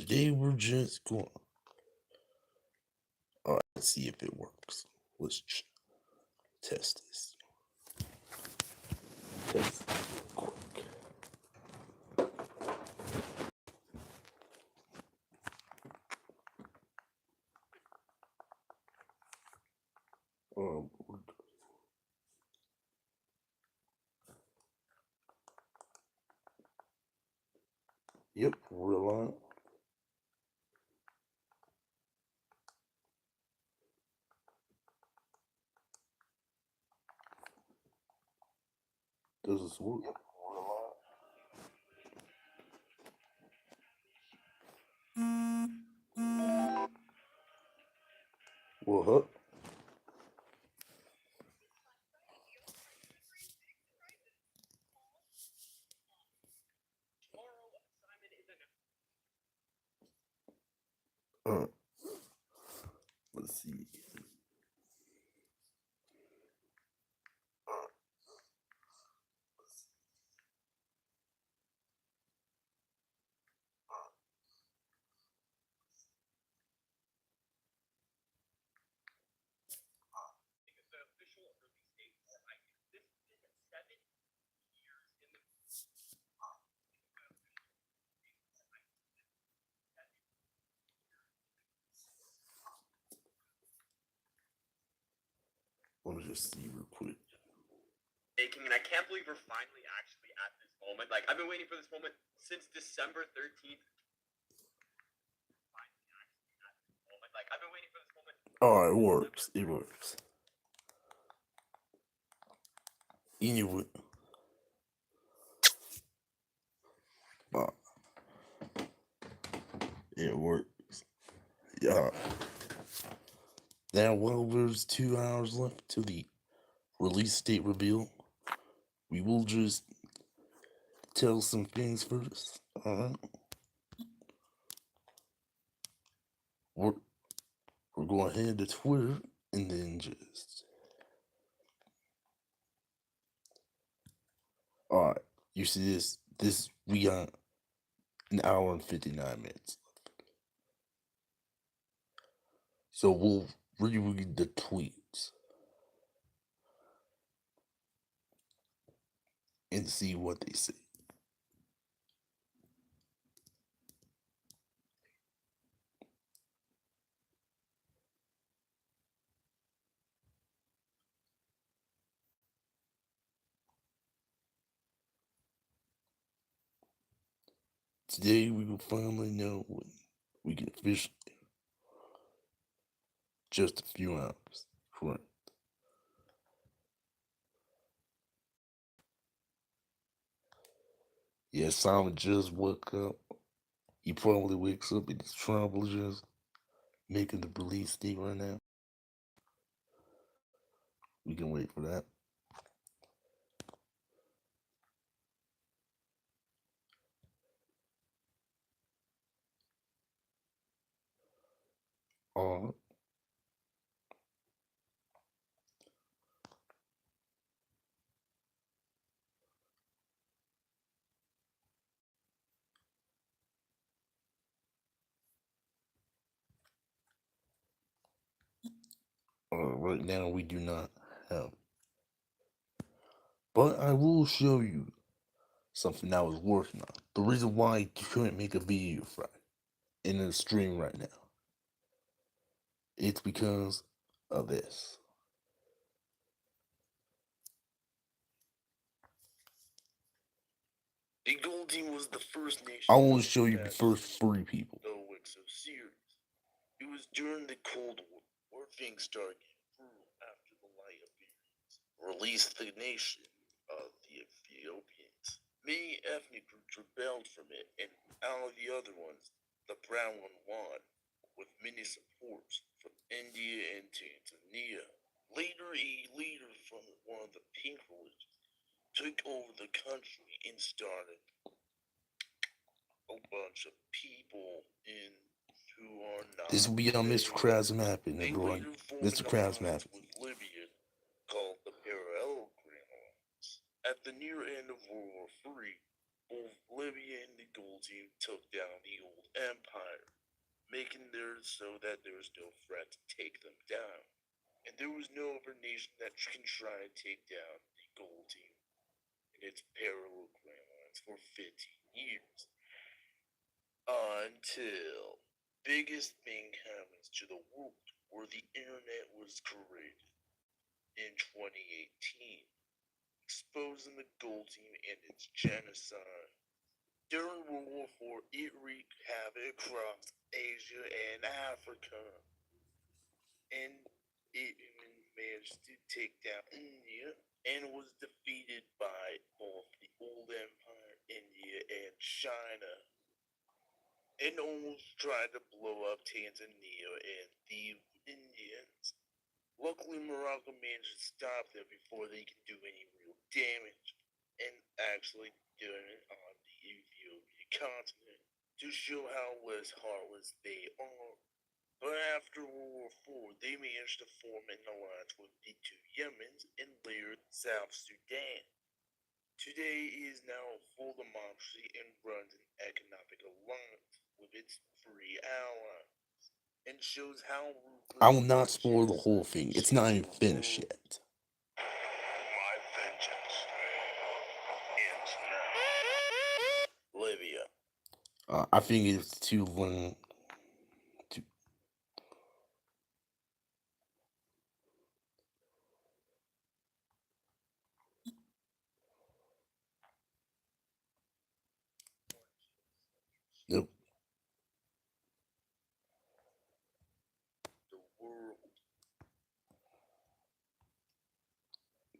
Today we're just going. Alright, let's see if it works. Let's test this. Test this real quick. Um, yep, we're on. Does this work? Yep, well, huh? Uh, let's see. Let me just see real quick. And I can't believe we're finally actually at this moment. Like, I've been waiting for this moment since December 13th. Finally actually at this moment. Like, I've been waiting for this moment. Oh, it works. It works. Anyway. It works. Yeah. Now, while there's 2 hours left to the release date reveal, we will just tell some things first. Alright. We're going to head to Twitter and then just. Alright. You see this? We got an hour and 59 minutes left. So we'll reread the tweets and see what they say. Today we will finally know when we can officially. Just a few hours. Correct. Yeah, Simon just woke up. He probably wakes up and he's probably just making the release date right now. We can wait for that. Uh, right now we do not have. But I will show you something I was working on. The reason why I couldn't make a video in a stream right now. It's because of this. The Gold Team was the first nation. I want to show you the first 3 people. No so serious. It was during the Cold War, where things started getting brutal after the Light Iberians released the nation of the Ethiopians. Many ethnic groups rebelled from it, and out of the other ones, the brown one won, with many supports from India and Tanzania. Later, a leader from one of the pink religions took over the country and started a bunch of people in who are not. This will be on Mr. Krabs map, and everyone. Mr. Krabs map. With Libya, called the Parallel Alliance. At the near end of World War III, both Libya and the Gold Team took down the old empire making there so that there was no threat to take them down. And there was no other nation that can try to take down the gold team in its parallelogram lines for 15 years. Until biggest thing happens to the world where the internet was created in 2018, exposing the gold team and its genocide. During World War IV, it wreaked havoc across Asia and Africa, and it even managed to take down India and was defeated by both the old empire, India, and China, and almost tried to blow up Tanzania and the Indians. Luckily, Morocco managed to stop them before they can do any real damage, and actually doing it on the Ethiopian continent to show how less heartless they are. But after World War IV, they managed to form an alliance with the two Yemens and later South Sudan. Today it is now a full democracy and runs an economic alliance with its three allies, and shows how I ruthless will not the spoil the whole genocide thing. can It's not change even the finished world. yet. My vengeance ends now. Libya. I think it's too long. Too, nope. The world.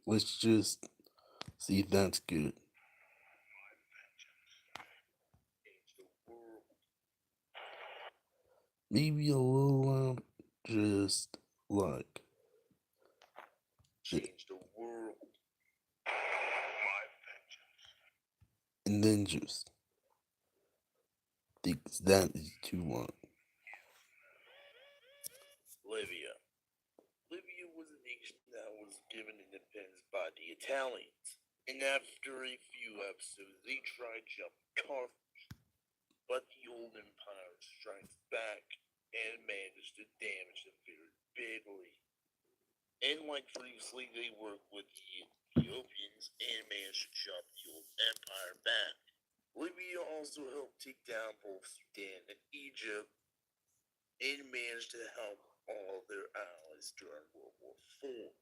Let's just see if that's good. My vengeance ends the world. Maybe a little loud. Just like Change the world. My vengeance. and then just think that is too long. Libya. Libya was a nation that was given independence by the Italians. And after a few episodes, they tried jumping Carthage. But the old empire strikes back and manages to damage them very badly. And like previously, they worked with the Ethiopians and managed to jump the old empire back. Libya also helped take down both Sudan and Egypt and managed to help all their allies during World War IV,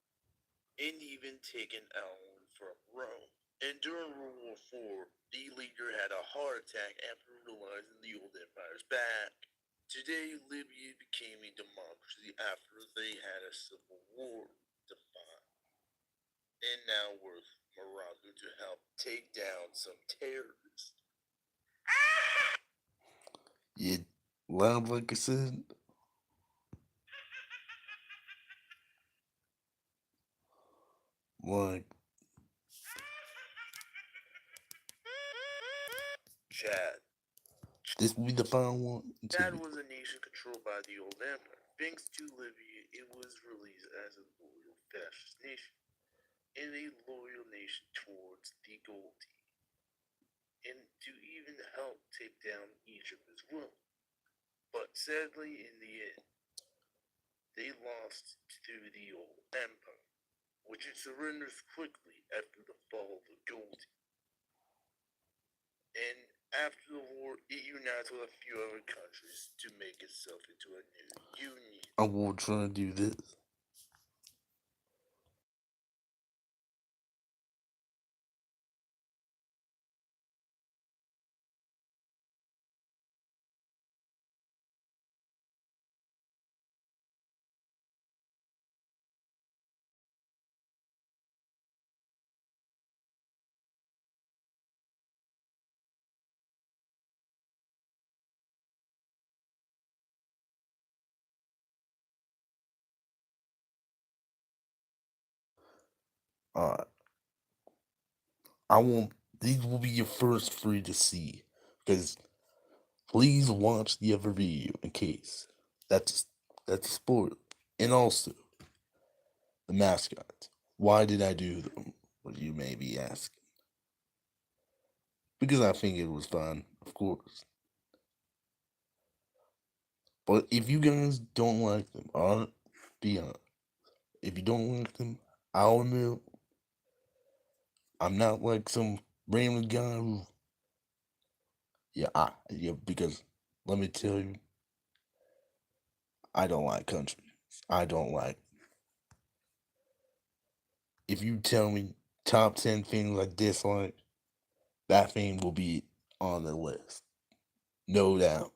and even take an ally from Rome. And during World War IV, the leader had a heart attack after realizing the old empire's back. Today, Libya became a democracy after they had a civil war to fight, and now with Morocco to help take down some terrorists. Yeah, loud like I said. Like Chad. this will be the final one. Chad was a nation controlled by the old empire. Thanks to Libya, it was released as a loyal fascist nation and a loyal nation towards the gold team, and to even help take down Egypt as well. But sadly, in the end, they lost to the old empire, which it surrenders quickly after the fall of the gold team. And after the war, it unites with a few other countries to make itself into a new union. I will try to do this. Alright. I want these will be your first three to see. Because please watch the other video in case. That's a spoiler. And also, the mascots. Why did I do them? What you may be asking. Because I think it was fun, of course. But if you guys don't like them, I'll be honest. If you don't like them, I'll admit I'm not like some random guy who, because let me tell you, I don't like country. I don't like. If you tell me top 10 things I dislike, that thing will be on the list. No doubt.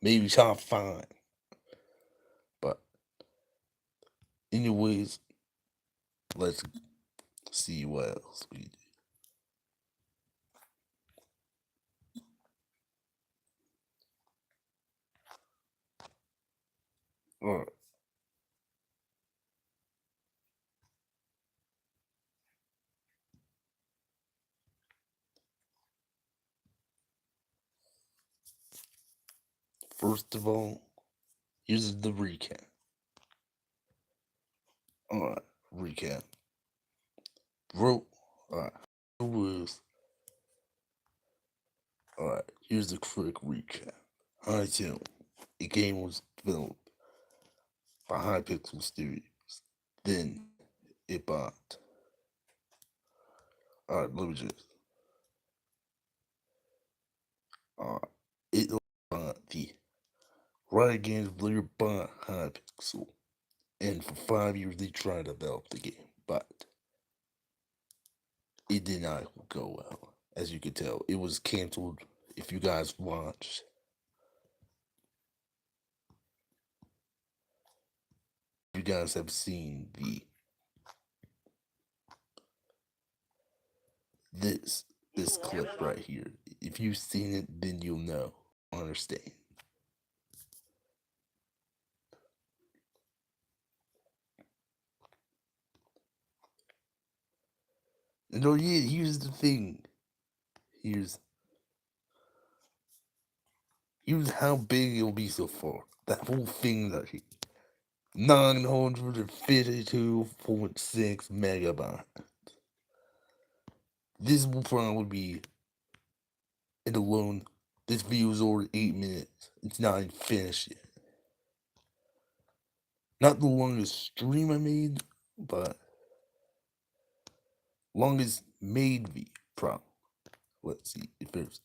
Maybe top 5. But, anyways, let's see what else we do. Alright. First of all, here's the recap. Alright, recap. Alright, was. Alright, here's the quick recap. Hytale. The game was developed by Hypixel Studios. Then it bought. Alright, let me just. It bought the Riot Games later bought Hypixel. And for 5 years they tried to develop the game, but it did not go well. As you can tell, it was canceled. If you guys watched, you guys have seen this clip right here. If you've seen it, then you'll know, understand. No, yeah, here's the thing. Here's how big it'll be so far. That whole thing right here. 952.6 megabytes. This will probably be, and alone, this video is over 8 minutes. It's not even finished yet. Not the longest stream I made, but longest made video, probably. Let's see if there's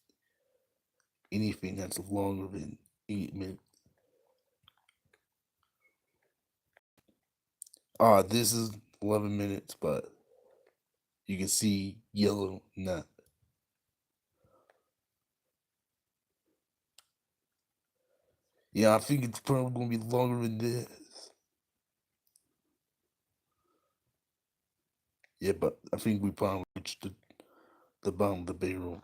anything that's longer than 8 minutes. This is 11 minutes, but you can see yellow nut. Yeah, I think it's probably gonna be longer than this. Yeah, but I think we probably reached the bottom of the barrel,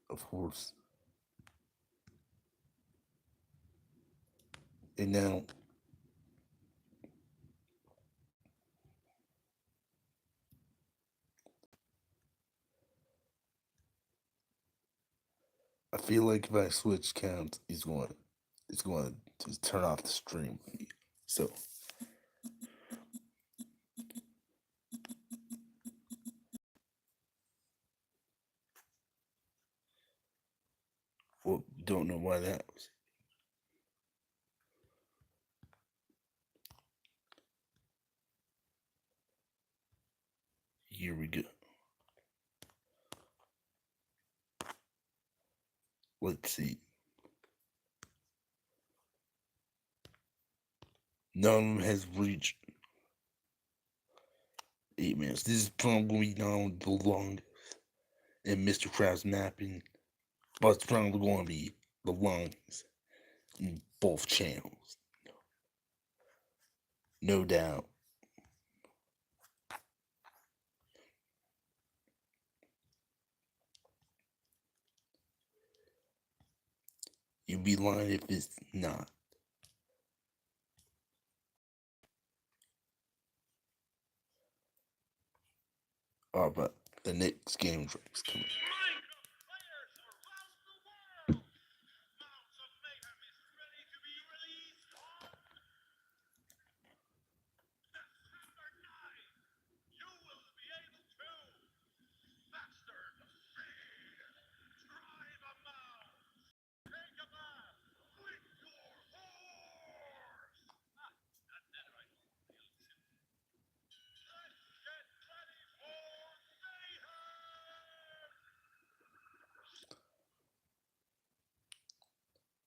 of course. And now, I feel like if I switch counts, it's going to turn off the stream. So, well, don't know why that was. Here we go. Let's see. None of them has reached 8 minutes. This is probably now the longest in Mr. Krabs mapping, but it's probably going to be the longest in both channels. No doubt. You'd be lying if it's not. But the next game is coming.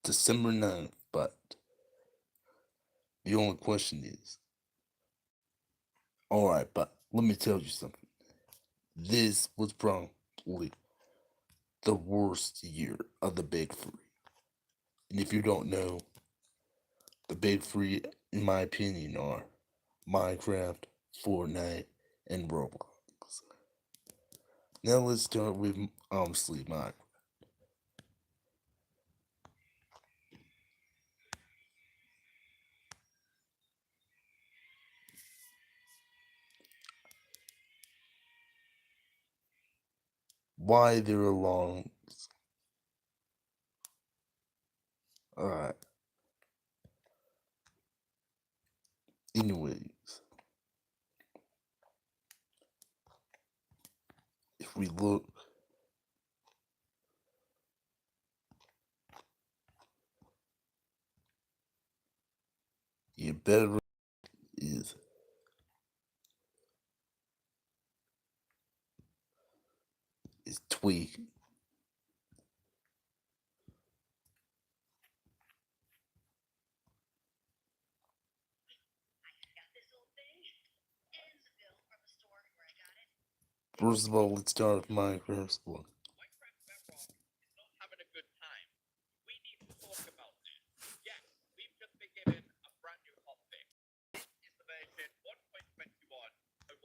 December 9th, but the only question is, alright, but let me tell you something. This was probably the worst year of the big three. And if you don't know, the big three, in my opinion, are Minecraft, Fortnite, and Roblox. Now let's start with obviously Minecraft. Why there are alarms? Alright. Anyways, if we look, your bedrock is tweaking. First of all, let's start with Minecraft's look. Minecraft Bedrock is not having a good time. We need to talk about this. Yes, we've just been given a brand new hotfix. This is the version 1.21.122.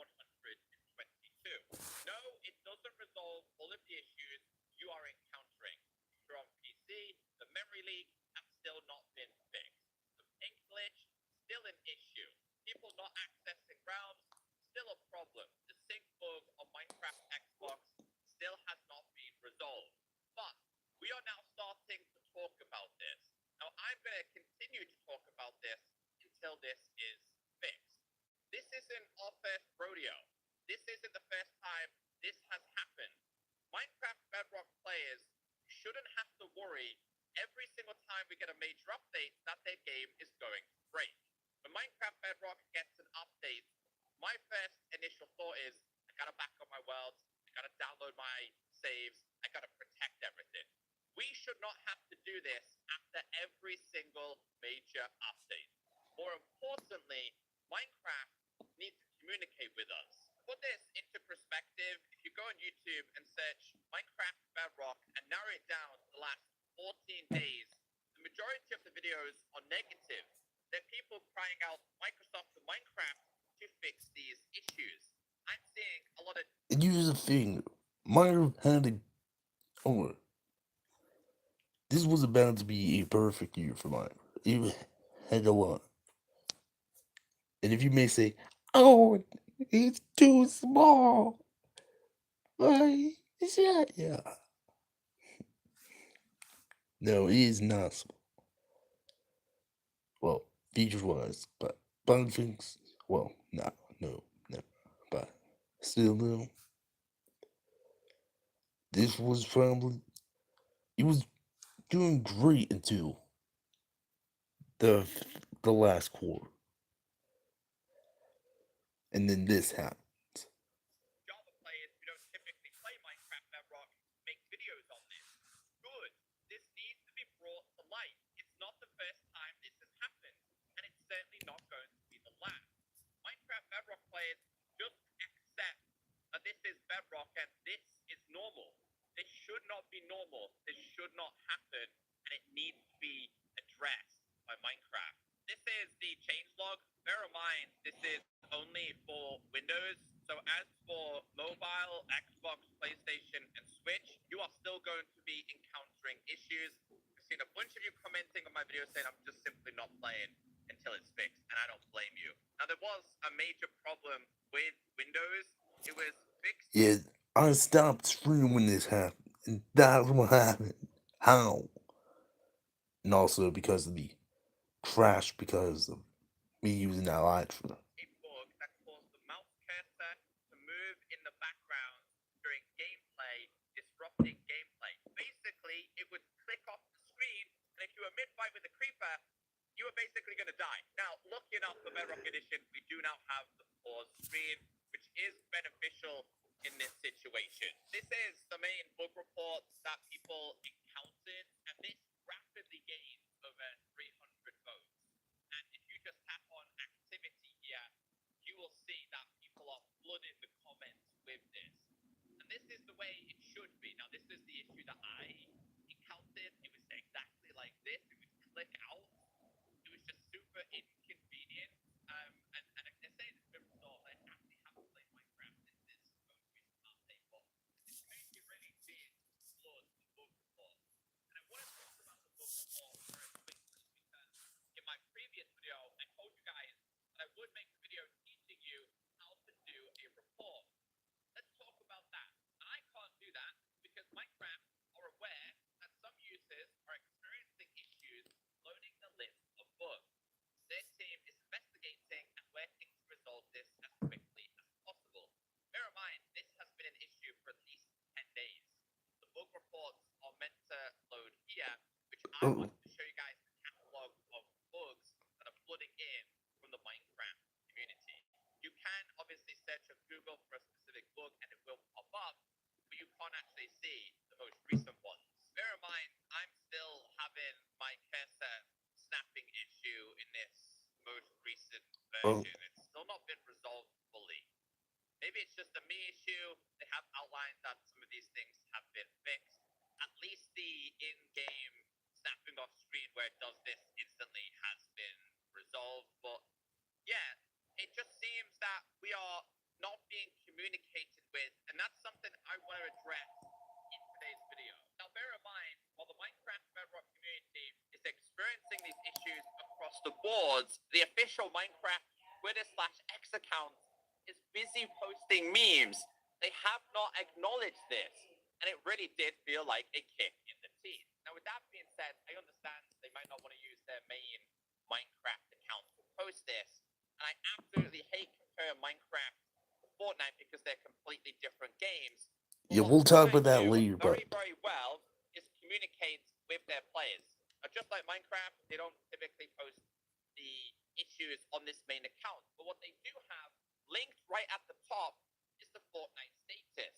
No, it doesn't resolve all of the issues you are encountering. If you're on PC, the memory leak has still not been fixed. The ping glitch, still an issue. People not accessing realms, still a problem. The sync bug on Minecraft Xbox still has not been resolved. But we are now starting to talk about this. Now I'm going to continue to talk about this until this is fixed. This isn't our first rodeo. This isn't the first time this has happened. Minecraft Bedrock players shouldn't have to worry every single time we get a major update that their game is going to break. When Minecraft Bedrock gets an update, my first initial thought is, I gotta back up my worlds, I gotta download my saves, I gotta protect everything. We should not have to do this after every single major update. More importantly, Minecraft needs to communicate with us. To put this into perspective, if you go on YouTube and search Minecraft Bedrock and narrow it down to the last 14 days, the majority of the videos are negative. They're people crying out Microsoft and Minecraft to fix these issues. I'm seeing a lot of. And here's the thing, Minecraft had a. Oh, this was about to be a perfect year for Minecraft. It had a lot. And if you may say, oh, it's too small. Like, yeah. No, it is not small. Well, feature wise, but bug things, well, no. But still, though, this was probably. It was doing great until the last quarter. And then this happened. Java players who don't typically play Minecraft Bedrock make videos on this. Good. This needs to be brought to light. It's not the first time this has happened, and it's certainly not going to be the last. Minecraft Bedrock players just accept that this is Bedrock and this is normal. This should not be normal. This should not happen, and it needs to be addressed by Minecraft. This is the changelog. Bear in mind, this is only for Windows. So as for mobile, Xbox, PlayStation, and Switch, you are still going to be encountering issues. I've seen a bunch of you commenting on my video saying I'm just simply not playing until it's fixed, and I don't blame you. Now, there was a major problem with Windows. It was fixed. Yeah, I stopped streaming when this happened, and that's what happened. How? And also because of the crash, because of me using that light for A bug that caused the mouse cursor to move in the background during gameplay, disrupting gameplay. Basically, it would click off the screen, and if you were mid-fight with a creeper, you were basically going to die. Now, lucky enough for Bedrock Edition, we do now have the pause screen, which is beneficial in this situation. This is the main bug report that people encountered, and this rapidly gained I Oh. wanted to show you guys the catalog of bugs that are flooding in from the Minecraft community. You can obviously search on Google for a specific bug and it will pop up, but you can't actually see the most recent ones. Bear in mind, I'm still having my cursor snapping issue in this most recent version. It's still not been resolved fully. Maybe it's just a me issue. They have outlined that some of these things have been fixed. At least the in-game snapping off screen where it does this instantly has been resolved. But yeah, it just seems that we are not being communicated with, and that's something I want to address in today's video. Now, bear in mind, while the Minecraft Bedrock community is experiencing these issues across the boards, the official Minecraft Twitter/X account is busy posting memes. They have not acknowledged this, and it really did feel like a kick in the teeth. Now, with that being said, I understand they might not want to use their main Minecraft account to post this, and I absolutely hate comparing Minecraft to Fortnite because they're completely different games. Yeah, we'll talk about that later, very, but very well is communicate with their players. Just like Minecraft, they don't typically post the issues on this main account, but what they do have linked right at the top is the Fortnite status.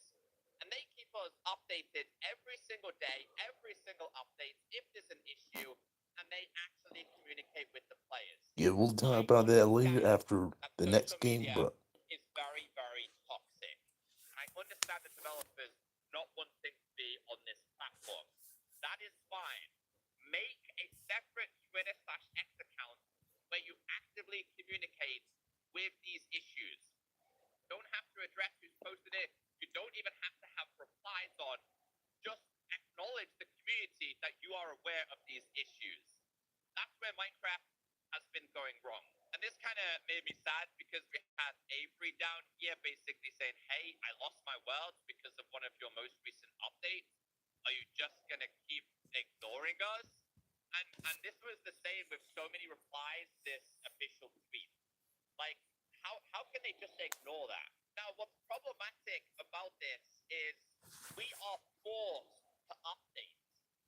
And they keep us updated every single day, every single update, if there's an issue, and they actually communicate with the players. yeah, we'll talk about that later after the next Social game, media but is very, very toxic. I understand the developers not wanting to be on this platform. That is fine. Make a separate Twitter/X account where you actively communicate with these issues. You don't have to address who's posted it. You don't even have to have replies on. Just acknowledge the community that you are aware of these issues. That's where Minecraft has been going wrong. And this kind of made me sad because we had Avery down here basically saying, hey, I lost my world because of one of your most recent updates. Are you just going to keep ignoring us? And this was the same with so many replies to this official tweet. Like, how can they just ignore that? Now, what's problematic about this is we are forced to update.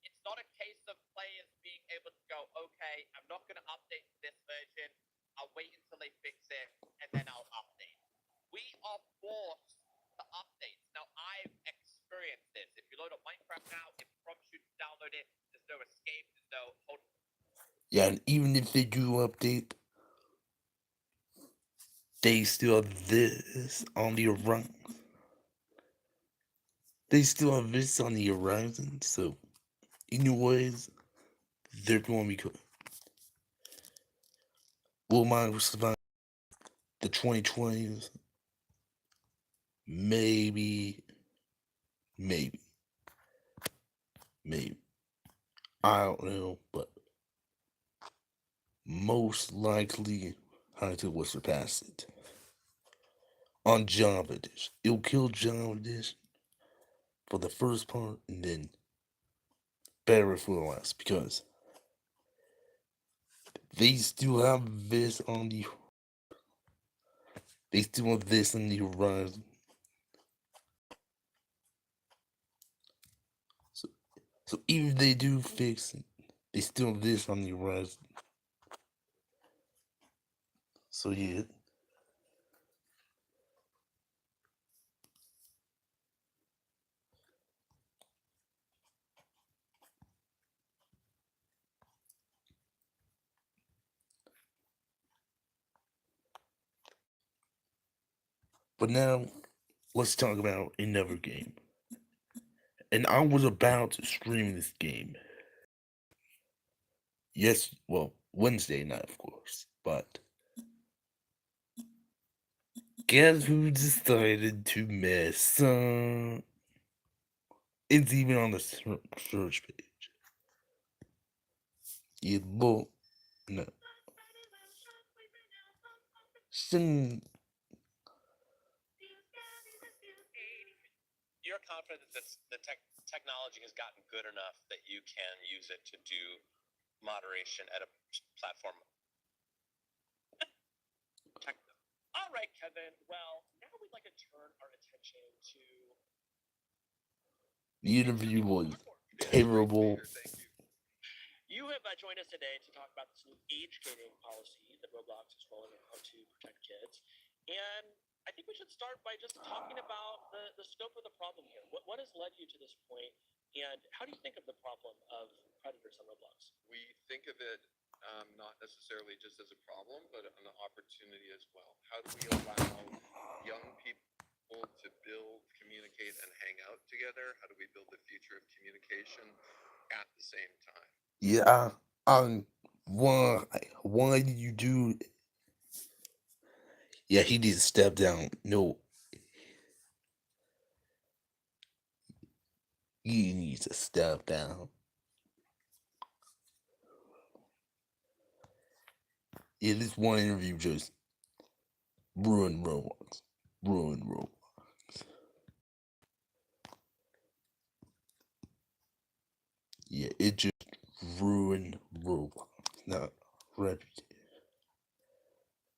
It's not a case of players being able to go, okay, I'm not going to update to this version. I'll wait until they fix it, and then I'll update. We are forced to update. Now, I've experienced this. If you load up Minecraft now, it prompts you to download it. There's no escape. There's no hold. yeah, and even if they do update, they still have this on the horizon. They still have this on the horizon, so anyways, they're going to be cool. Will mine survive the 2020s? Maybe. I don't know, but most likely Hytale will surpass it. On Java Edition. It'll kill Java Edition for the first part and then better for the last because they still have this on the horizon. So even if they do fix it, they still have this on the horizon. So yeah. But now let's talk about another game. And I was about to stream this game. Yes, well, Wednesday night, of course. But guess who decided to mess up? It's even on the search page. You look, no. You're confident that the technology has gotten good enough that you can use it to do moderation at a platform. All right, Kevin. Well, now we'd like to turn our attention to The interview was terrible. you You have joined us today to talk about this new age gating policy that Roblox is rolling out to protect kids. And I think we should start by just talking about the scope of the problem here. What has led you to this point, and how do you think of the problem of predators on Roblox? We think of it not necessarily just as a problem, but an opportunity as well. How do we allow young people to build, communicate, and hang out together? How do we build the future of communication at the same time? Yeah, why did you do? Yeah, he needs to step down. No, he needs to step down. Yeah, this one interview just ruined Roblox. Ruined Roblox. Yeah, it just ruined Roblox. Not reputation.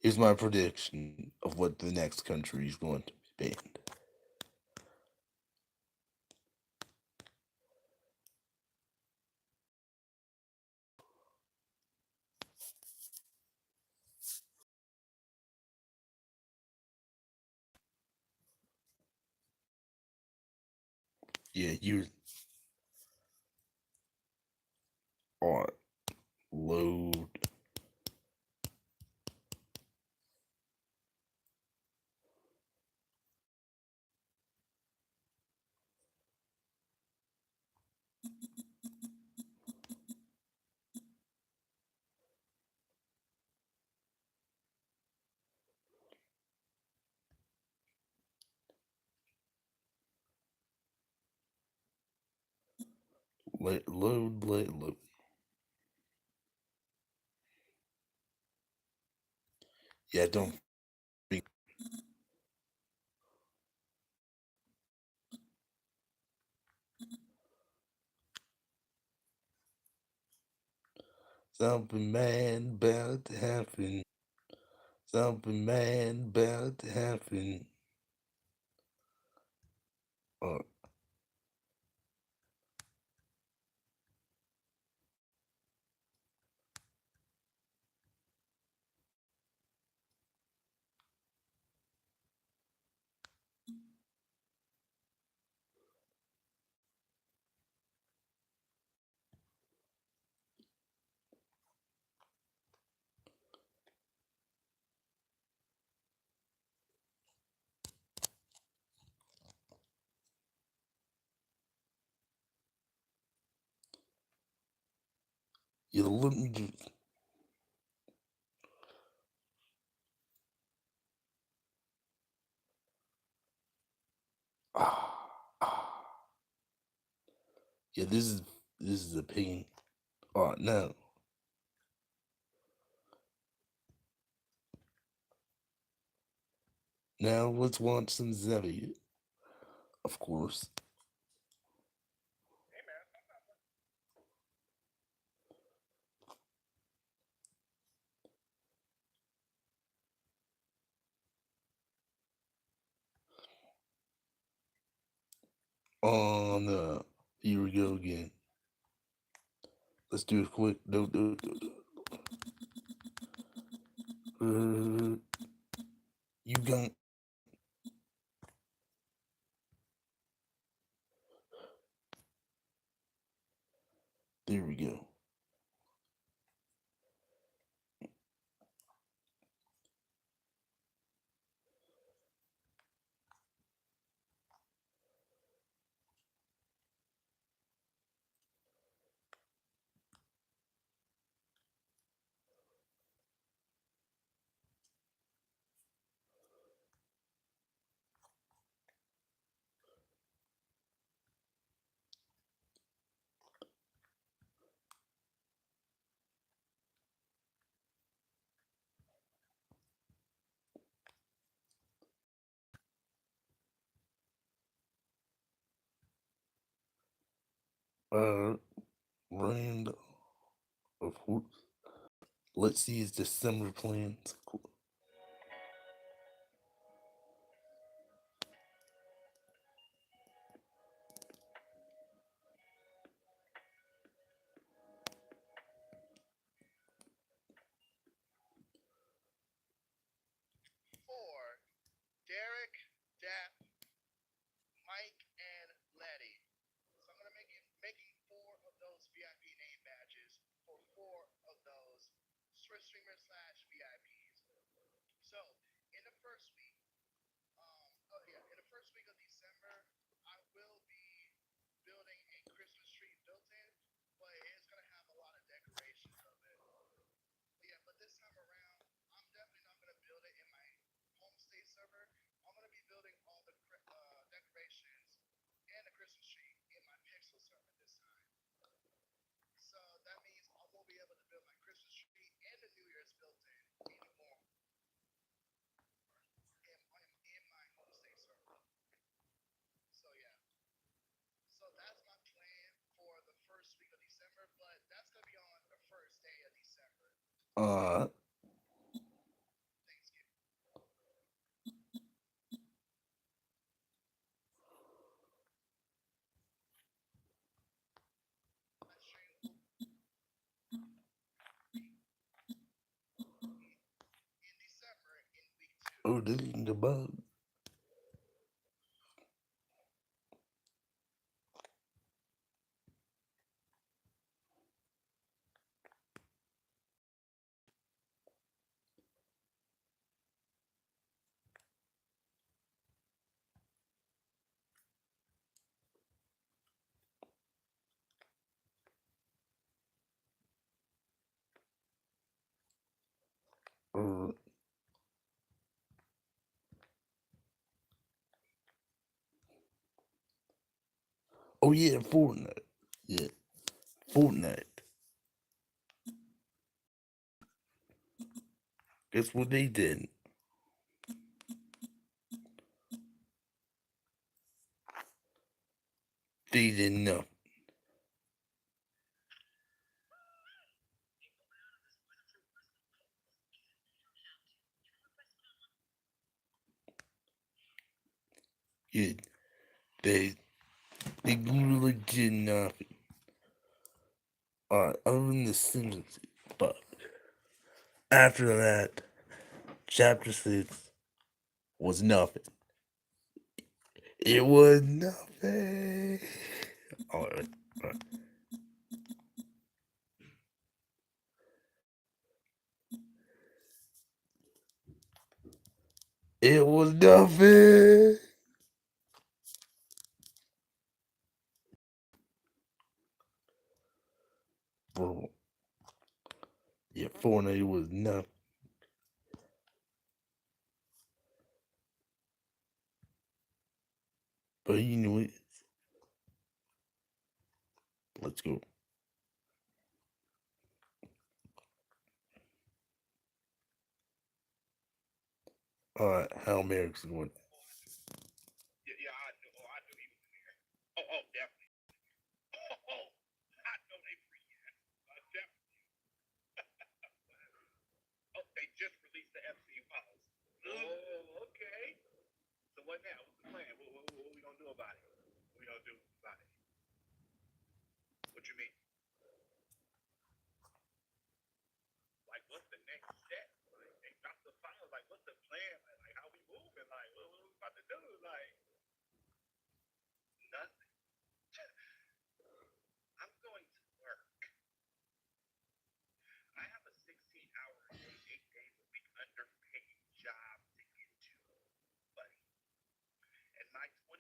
Here's my prediction of what the next country is going to be banned. Yeah, you are load. Let load. Yeah, don't be something bad about to happen. Something bad about to happen. Uh, you let me just. Yeah, this is a pain. No. Now let's watch some Zevi, of course. Oh no. Here we go again. Let's do it quick. No. You got. There we go. Uh, Rand, of course. Let's see his December plans. gamers slash VIPs. So in the first week, in the first week of December, I will be building a Christmas tree built-in, but it's gonna have a lot of decorations of it. Yeah, but this time around, I'm definitely not gonna build it in my home state server. I'm gonna be building all the decorations and the Christmas tree in my Pixel server this time. So that means I won't be able to build my Christmas tree and the New Year's built-in anymore in my home state server. So yeah. So that's my plan for the first week of December, but that's gonna be on the first day of December, Uh, Thanksgiving. My stream will in December in week 2. oh, this is the bug. Uh, oh yeah, Fortnite. Yeah, Fortnite. Guess what they did? They did nothing. Yeah, they they literally did nothing. Other than the Simpsons, but after that, Chapter 6 was nothing. It was nothing. Alright. It was nothing. Bro. Yeah, Fortnite was nothing. But anyways, let's go. Alright, how America's going. Yeah, I knew. Oh, I knew he was in there. Oh, definitely. Oh, I know they free. Definitely. Oh, they just released the FCU policy. Oh, okay. So what now? What's the plan? What we gonna do about it? What we gonna do about it? What you mean? Like, what's the next step? Like, they dropped the files. Like, what's the plan? Like how we moving? Like, what we about to do? Like, nothing. I'm going to work. I have a 16-hour, 8 days a week underpaid job to get to, buddy. And my $20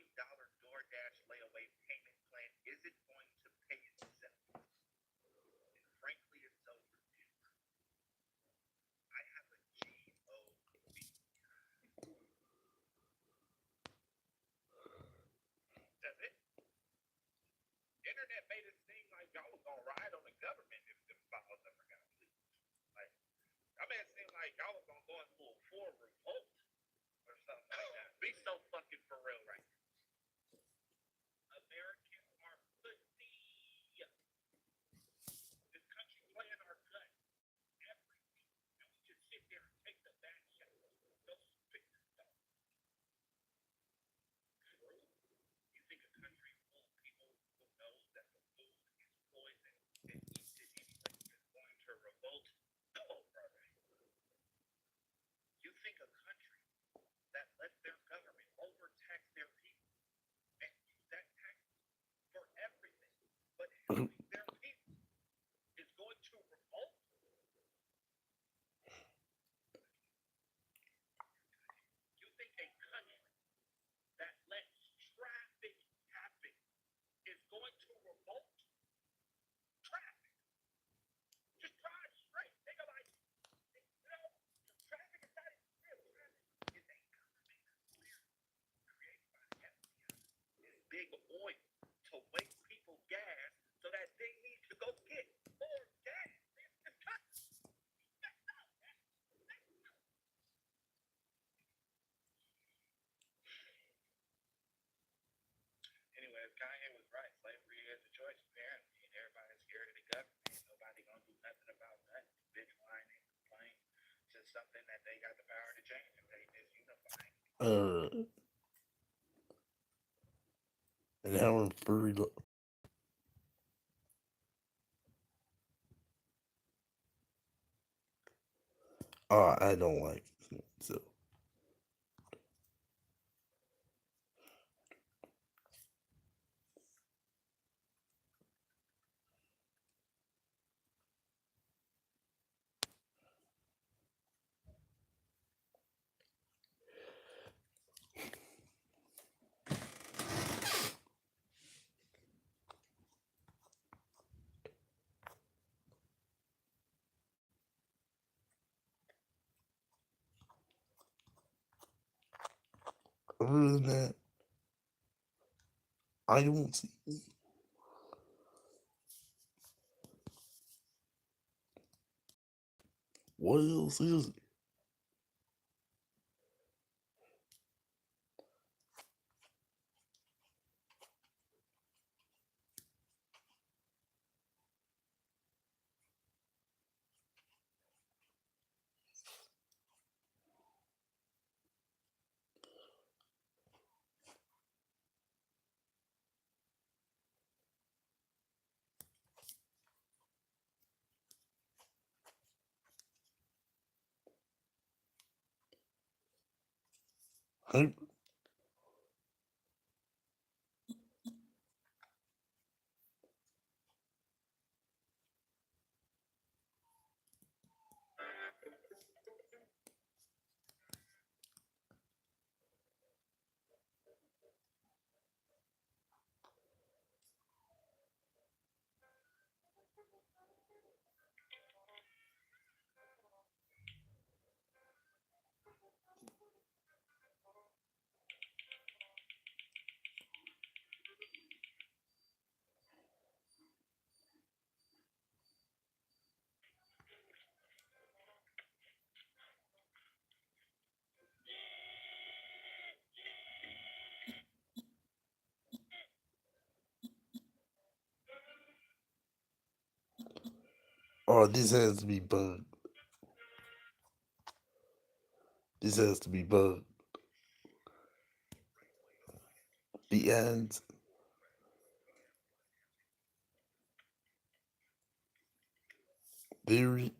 DoorDash layaway payment plan isn't going to pay itself. And frankly, it's overdue. I have a GOB. That's it. Internet made it seem like y'all was gonna ride on the government if the files ever got leaked. Like, I made it seem like y'all was gonna go into a full revolt or something like that. Be so fucking for real right now. Americans are pussy. This country playing our gut every week, and we just sit there and take the bad shit. Those big stuff. You think a country full of people who knows that the food is poison and eats it anyway is going to revolt? Oh, brother. something that they got the power to change if they disunify. And how furry. Oh, I don't like it. So other than that, I don't see what else is it. I, oh, this has to be bugged. This has to be bugged. The ads. Very.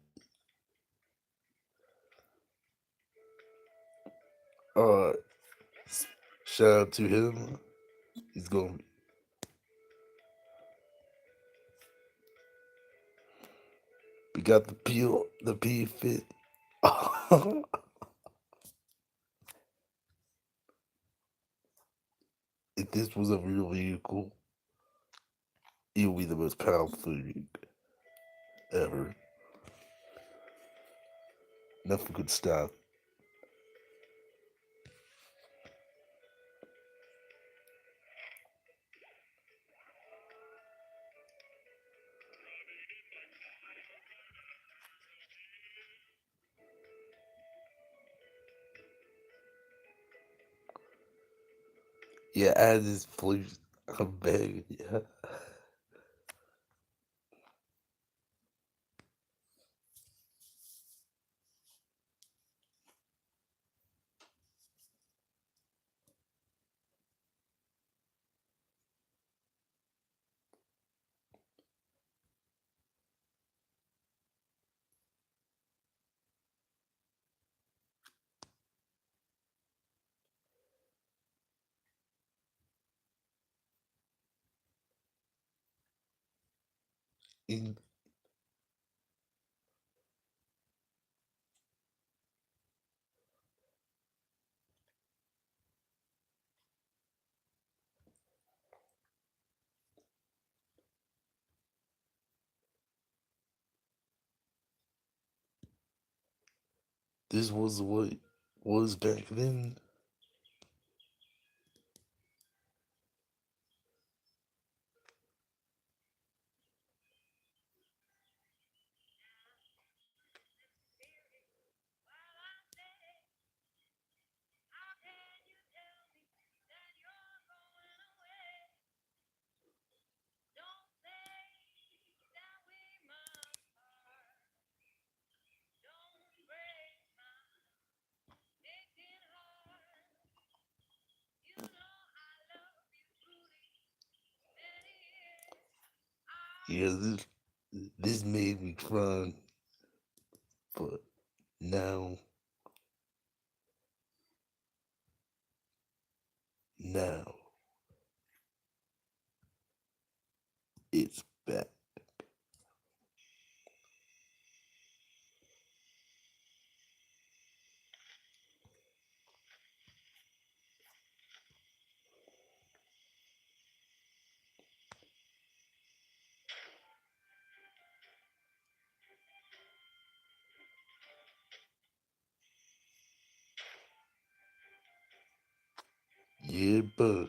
Uh, shout out to him. He's going. We got the peel, the P fit. If this was a real vehicle, it would be the most powerful thing ever. Nothing could stop. Yeah, as is please. I'm begging. Yeah. In, this was what was back then. Yeah, this made me cry, but now now it's back. Yeah, but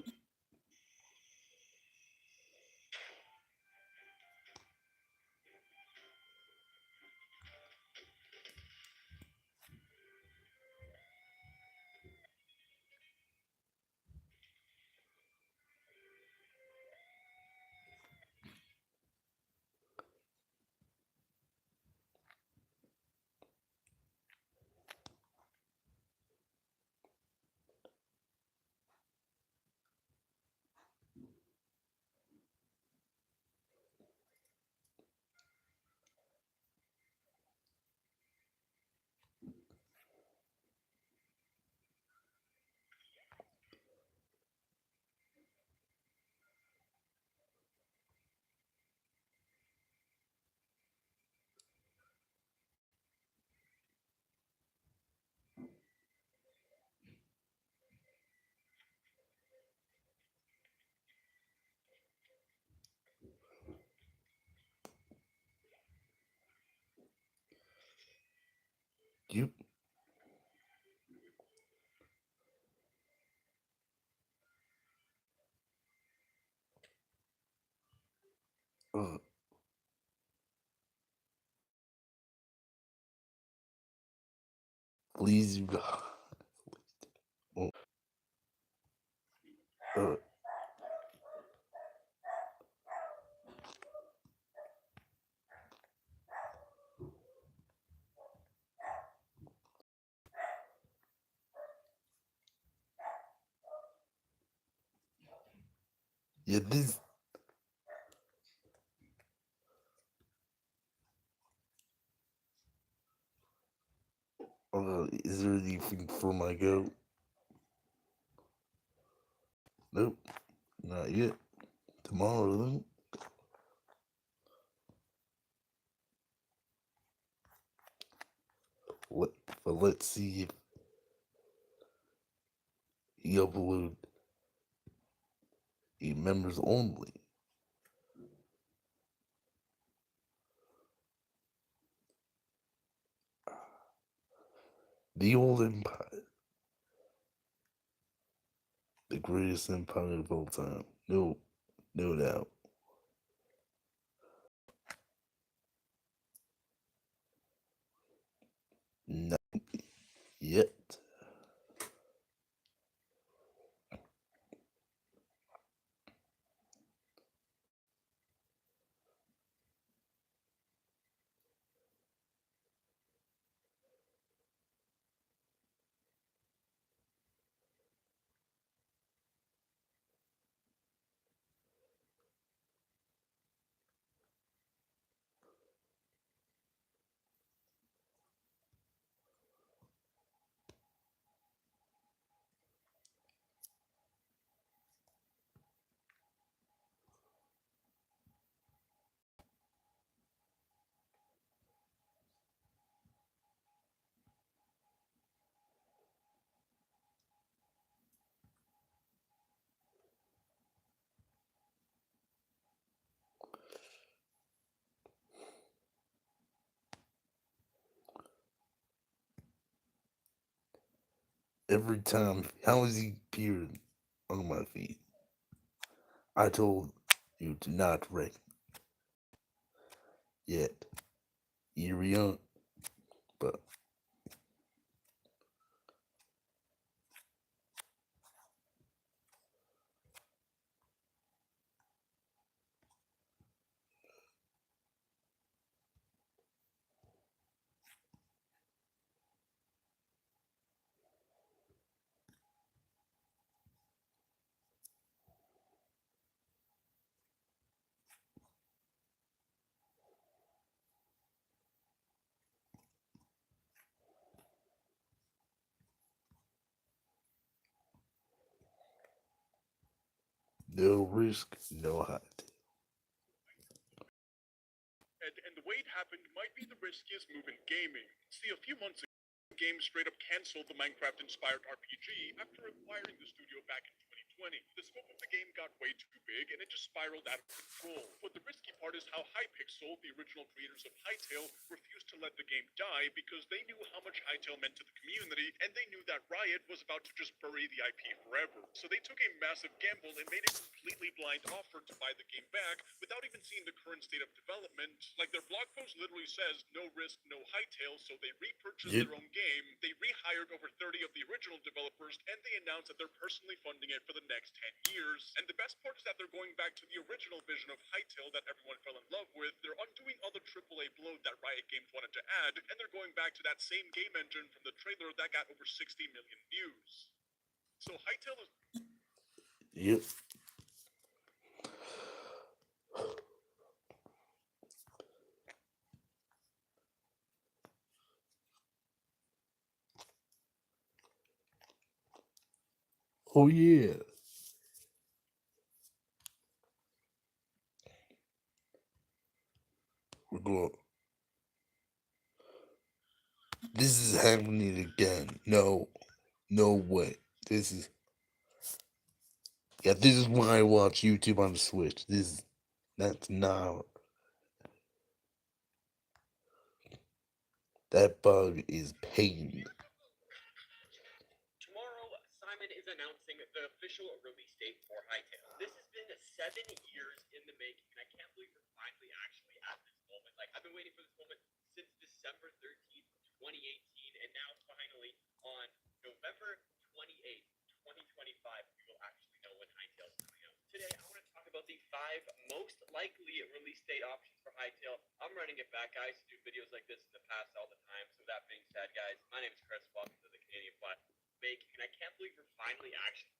you uh, please you God. Uh, yeah, this is there anything for my goat? Nope, not yet. Tomorrow then. Let, but let's see if he upload a members only. The old empire, the greatest empire of all time. No doubt. Not yet. Every time, how is he appearing on my feed? I told you to not rank yet. You're young, but No risk, no hide. And the way it happened might be the riskiest move in gaming. See, a few months ago, the game straight up canceled the Minecraft-inspired RPG after acquiring the studio back in 2020. The scope of the game got way too big, and it just spiraled out of control. But the risky part is how Hypixel, the original creators of Hytale, refused to let the game die because they knew how much Hytale meant to the community, and they knew that Riot was about to just bury the IP forever. So they took a massive gamble and made a completely blind offer to buy the game back without even seeing the current state of development. Like, their blog post literally says, no risk, no Hytale, so they repurchased Yep. their own game, they rehired over 30 of the original developers, and they announced that they're personally funding it for the next 10 years. And the best part is that they're going back to the original vision of Hytale that everyone fell in love with. They're undoing all the AAA bloat that Riot Games wanted to add, and they're going back to that same game engine from the trailer that got over 60 million views. So Hytale is Yep. Oh yeah. We're going. This is happening again. No. No way. This is. Yeah, this is why I watch YouTube on the Switch. That's not. That bug is pain. Tomorrow, Simon is announcing the official release date for Hytale. This has been 7 years in the making, and I can't believe we're finally actually at this moment. Like, I've been waiting for this moment since December 13th, 2018, and now finally on November 28th, 2025, we will actually know when Hytale's coming out. Today, I want to talk about the 5 most likely release date options for Hytale. I'm running it back, guys, to do videos like this in the past all the time. So that being said, guys, my name is Chris. Welcome to the Canadian Flat Making, and I can't believe we're finally actually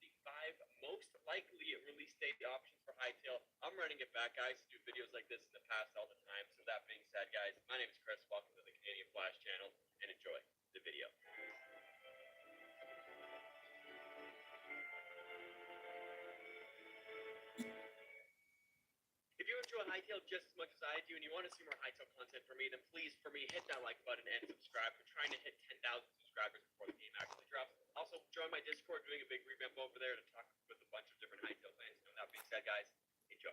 the 5 most likely release date options for Hytale. I'm running it back, guys, to do videos like this in the past all the time. So that being said, guys, my name is Chris. Welcome to the Canadian Flash channel, and enjoy the video. If you enjoy Hytale just as much as I do, and you want to see more Hytale content from me, then please, for me, hit that like button and subscribe. We're trying to hit 10,000 subscribers before the game actually drops. Also, join my Discord, doing a big revamp over there to talk with a bunch of different Hytale fans. And that being said, guys, enjoy.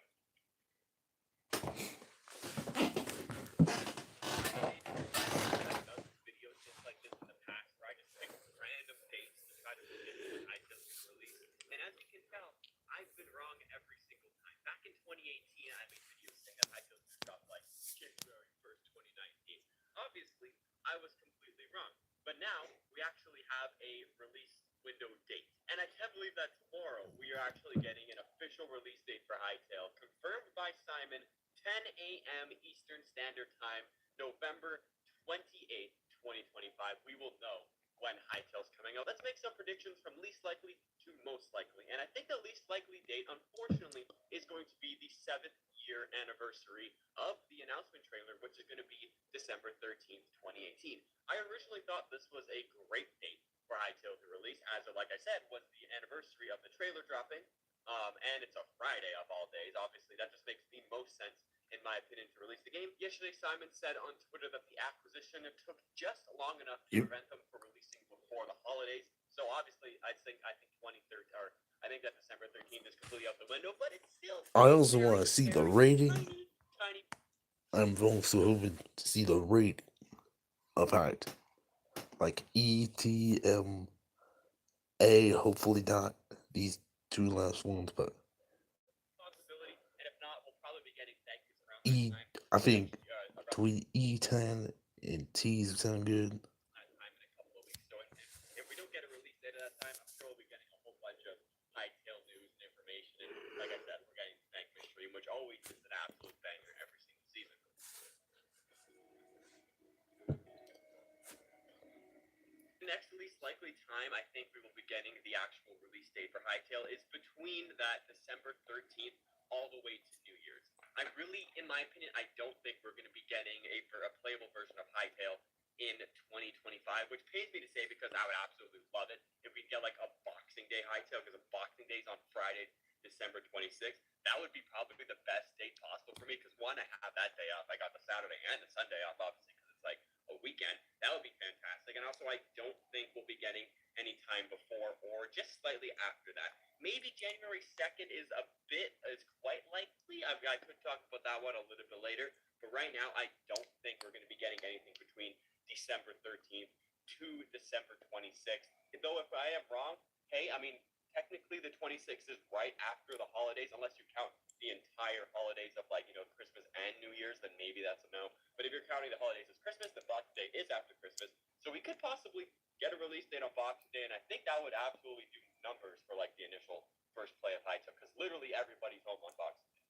I've done videos just like this in the past, where I just pick random dates to try to predict when Hytale is released. And as you can tell, I've been wrong every single time. Back in 2018, I made videos saying that Hytale would drop like January 1st, 2019. Obviously, I was completely wrong. But now, we actually have a release window date. And I can't believe that tomorrow we are actually getting an official release date for Hytale, confirmed by Simon, 10 a.m. Eastern Standard Time, November 28th, 2025. We will know when Hytale's coming out. Let's make some predictions from least likely to most likely. And I think the least likely date, unfortunately, is going to be the 7th year anniversary of the announcement trailer, which is going to be December 13th, 2018. I originally thought this was a great date for Hytale to release, as it, like I said, was the anniversary of the trailer dropping. And it's a Friday of all days. Obviously, that just makes the most sense, in my opinion, to release the game. Yesterday, Simon said on Twitter that the acquisition took just long enough to prevent them from releasing before the holidays. So obviously, I think 23rd, or I think that December 13th is completely out the window, but it's still. I also want to see the rating. Tiny. I'm also hoping to see the rate of height. Like ETMA, hopefully not these 2 last ones, but Possibility, and if not, we'll probably be getting thank yous around E. that time. I think between E10 and T's sound good. That time in a couple of weeks. So if we don't get a release date at that time, I'm sure we'll be getting a whole bunch of Hytale news and information. And like I said, we're getting Bankman Stream, which always is an absolute banger every single season. The next least likely time I think we will be getting the actual release date for Hytale is between that December 13th all the way to New Year's. I really, in my opinion, I don't think we're going to be getting a playable version of Hytale in 2025, which pains me to say because I would absolutely love it if we get like a Boxing Day Hytale, because a Boxing Day is on Friday, December 26th. That would be probably the best date possible for me because one, I have that day off. I got the Saturday and the Sunday off, obviously, because it's like a weekend. That would be fantastic. And also, I don't think we'll be getting any time before or just slightly after that. Maybe January 2nd is quite likely. I could talk about that one a little bit later. But right now, I don't think we're going to be getting anything between December 13th to December 26th. Though if I am wrong, hey, I mean, technically the 26th is right after the holidays, unless you count the entire holidays of like, Christmas and New Year's, then maybe that's a no. But if you're counting the holidays as Christmas, the Boxing Day is after Christmas. So we could possibly get a release date on Boxing Day, and I think that would absolutely do numbers for like the initial first play of Hytale, because literally everybody's home on Boxing Day.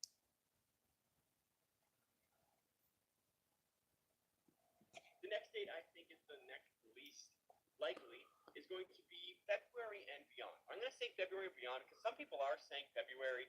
The next date I think is the next least likely is going to be February and beyond. I'm going to say February and beyond because some people are saying February.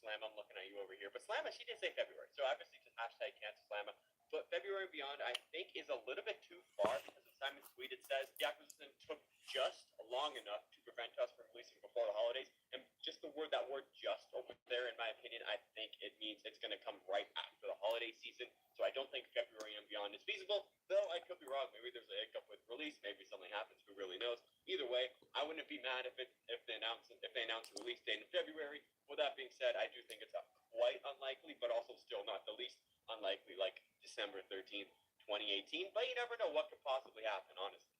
Slam, I'm looking at you over here. But Slamma, she did say February. So obviously just hashtag cancel Slamma. But February and beyond, I think, is a little bit too far because in Simon's tweet it says the acquisition took just long enough to prevent us from releasing before the holidays. And just that word just over there, in my opinion, I think it means it's going to come right after the holiday season. So I don't think February and beyond is feasible, though I could be wrong. Maybe there's a hiccup with release. Maybe something happens. Who really knows? Either way, I wouldn't be mad if they announce a release date in February. With that being said, I do think it's quite unlikely, but also still not the least unlikely, like December 13th, 2018. But you never know what could possibly happen, honestly.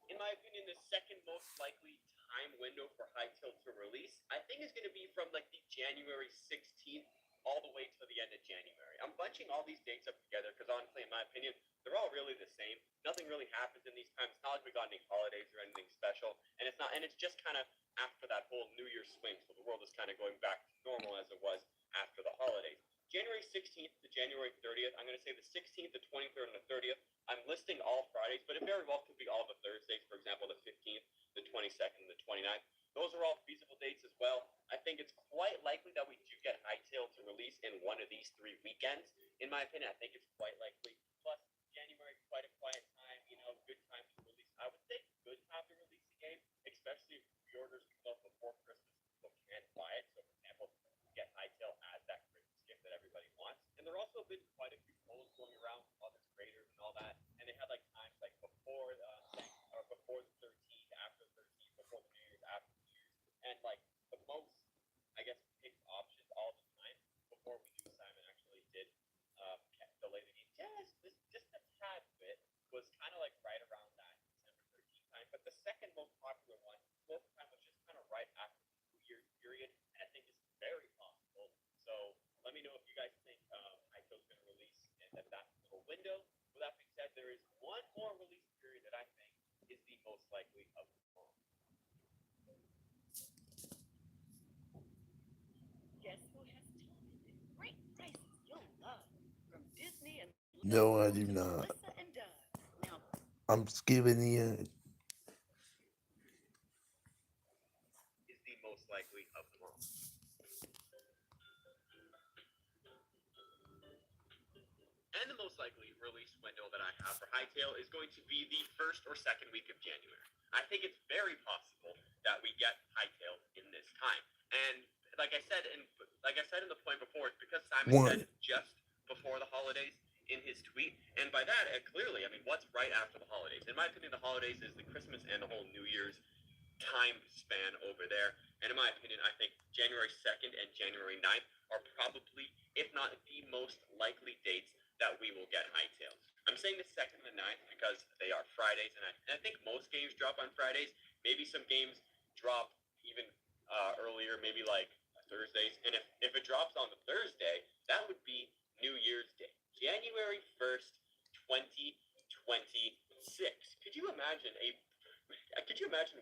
In my opinion, the second most likely time window for Hytale to release, I think, is going to be from like the January 16th all the way to the end of January. I'm bunching all these dates up together because honestly, in my opinion, they're all really the same. Nothing really happens in these times. It's not like we got any holidays or anything special, and it's just kind of after that whole New Year's swing, so the world is kind of going back to normal as it was after the holidays. January 16th to January 30th. I'm going to say the 16th, the 23rd, and the 30th. I'm listing all Fridays, but it very well could be all the Thursdays. For example, the 15th, the 22nd, and the 29th. Those are all feasible dates as well. I think it's quite likely that we do get Hytale to release in one of these 3 weekends. In my opinion, I think it's quite likely. Plus, January is quite a quiet time, good time to release. I would say good time to release a game, especially if pre-orders come up before Christmas. People can't buy it. So, for example, get Hytale as that Christmas gift that everybody wants. And there also been quite a few polls going around, other creators and all that. And they had like times like before the 13th, after the 13th, before the New Year's, after New Year's, and like the most, I guess, picked options all the time before we knew Simon actually did delay the game. Just a tad bit was kind of like right around that December 13th time. But the second most popular one, most of the time, was just kind of right after the New Year's period, and I think it's very possible. So let me know if you guys think Hytale's going to release in that little window. With that being said, there is one more release period that I think is the most likely of them all. Guess who has talented great prices you'll love from Disney and No, I do not. Melissa and Doug. Now, I'm skipping the end. Is the most likely of them all. And the most likely release window that I have for Hytale is going to be the first or second week of January. I think it's very possible that we get Hytale in this time. And like I said in the point before, it's because Simon said just before the holidays in his tweet. And by that, clearly, I mean, what's right after the holidays? In my opinion, the holidays is the Christmas and the whole New Year's time span over there. And in my opinion, I think January 2nd and January 9th are probably, if not the most likely dates that we will get Hytale. I'm saying the 2nd and the 9th because they are Fridays, and I think most games drop on Fridays. Maybe some games drop even earlier, maybe like Thursdays. And if it drops on the Thursday, that would be New Year's Day, January 1st, 2026. Could you imagine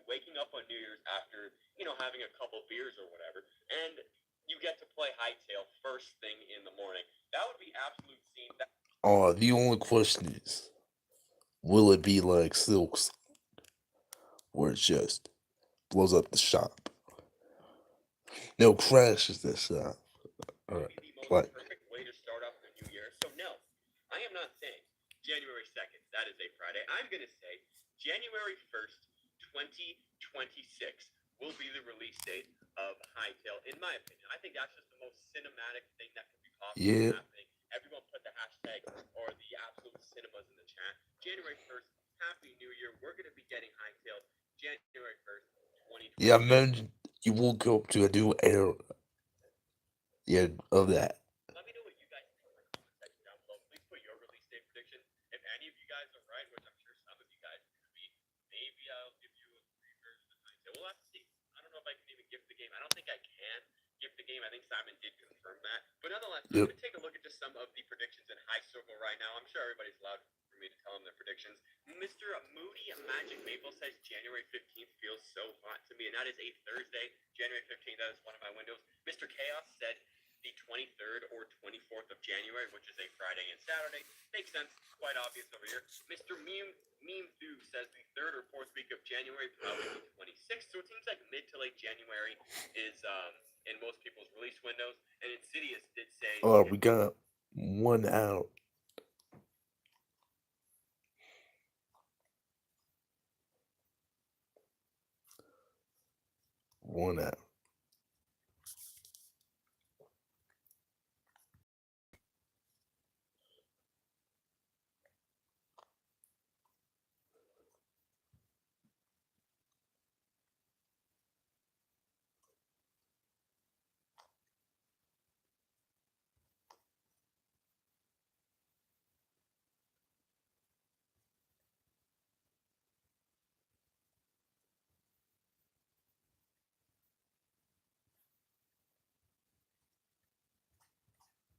waking up on New Year's after, having a couple beers or whatever, and you get to play Hytale first thing in the morning? That would be absolute scene. The only question is, will it be like Silks, where it just blows up the shop? No, crashes the shop. Alright, like January 2nd. That is a Friday. I'm going to say January 1st, 2026 will be the release date of Hytale, in my opinion. I think that's just the most cinematic thing that could be possibly Yeah. happening. Everyone put the hashtag or the absolute cinemas in the chat. January 1st, Happy New Year. We're going to be getting Hytale January 1st, 2026. Yeah, imagine you woke up to a new era. Yeah, of that. Let me know what you guys think in the comment section down below. Please put your release date prediction. If any of you guys are right, which I'm sure some of you guys could be, maybe I'll give you a free version of Hytale. We'll have to see. I don't know if I can even gift the game. I don't think I can gift the game. I think Simon did confirm that. But nonetheless, I'm Yep. going to take a look at just some of the predictions in High Circle right now. I'm sure everybody's allowed for me to tell them their predictions. Mr. Moody Magic Maple says January 15th feels so hot to me, and that is a Thursday. January 15th, that is one of my windows. Mr. Chaos said the 23rd or 24th of January, which is a Friday and Saturday. Makes sense. Quite obvious over here. Mr. Meme Thu says the 3rd or 4th week of January, probably the 26th. So it seems like mid to late January is in most people's release windows. And Insidious did say... We got 1 out. 1 out.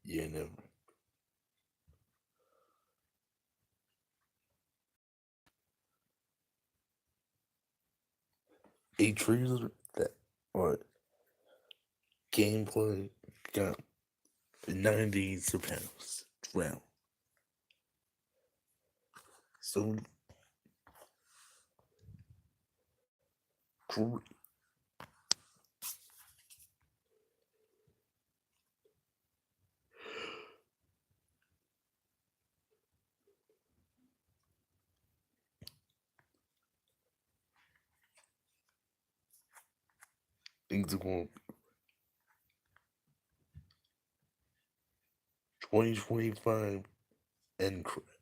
Yeah, never. A trailer that or gameplay got 90 surpassed round. So great. Things are going 2025 and credits.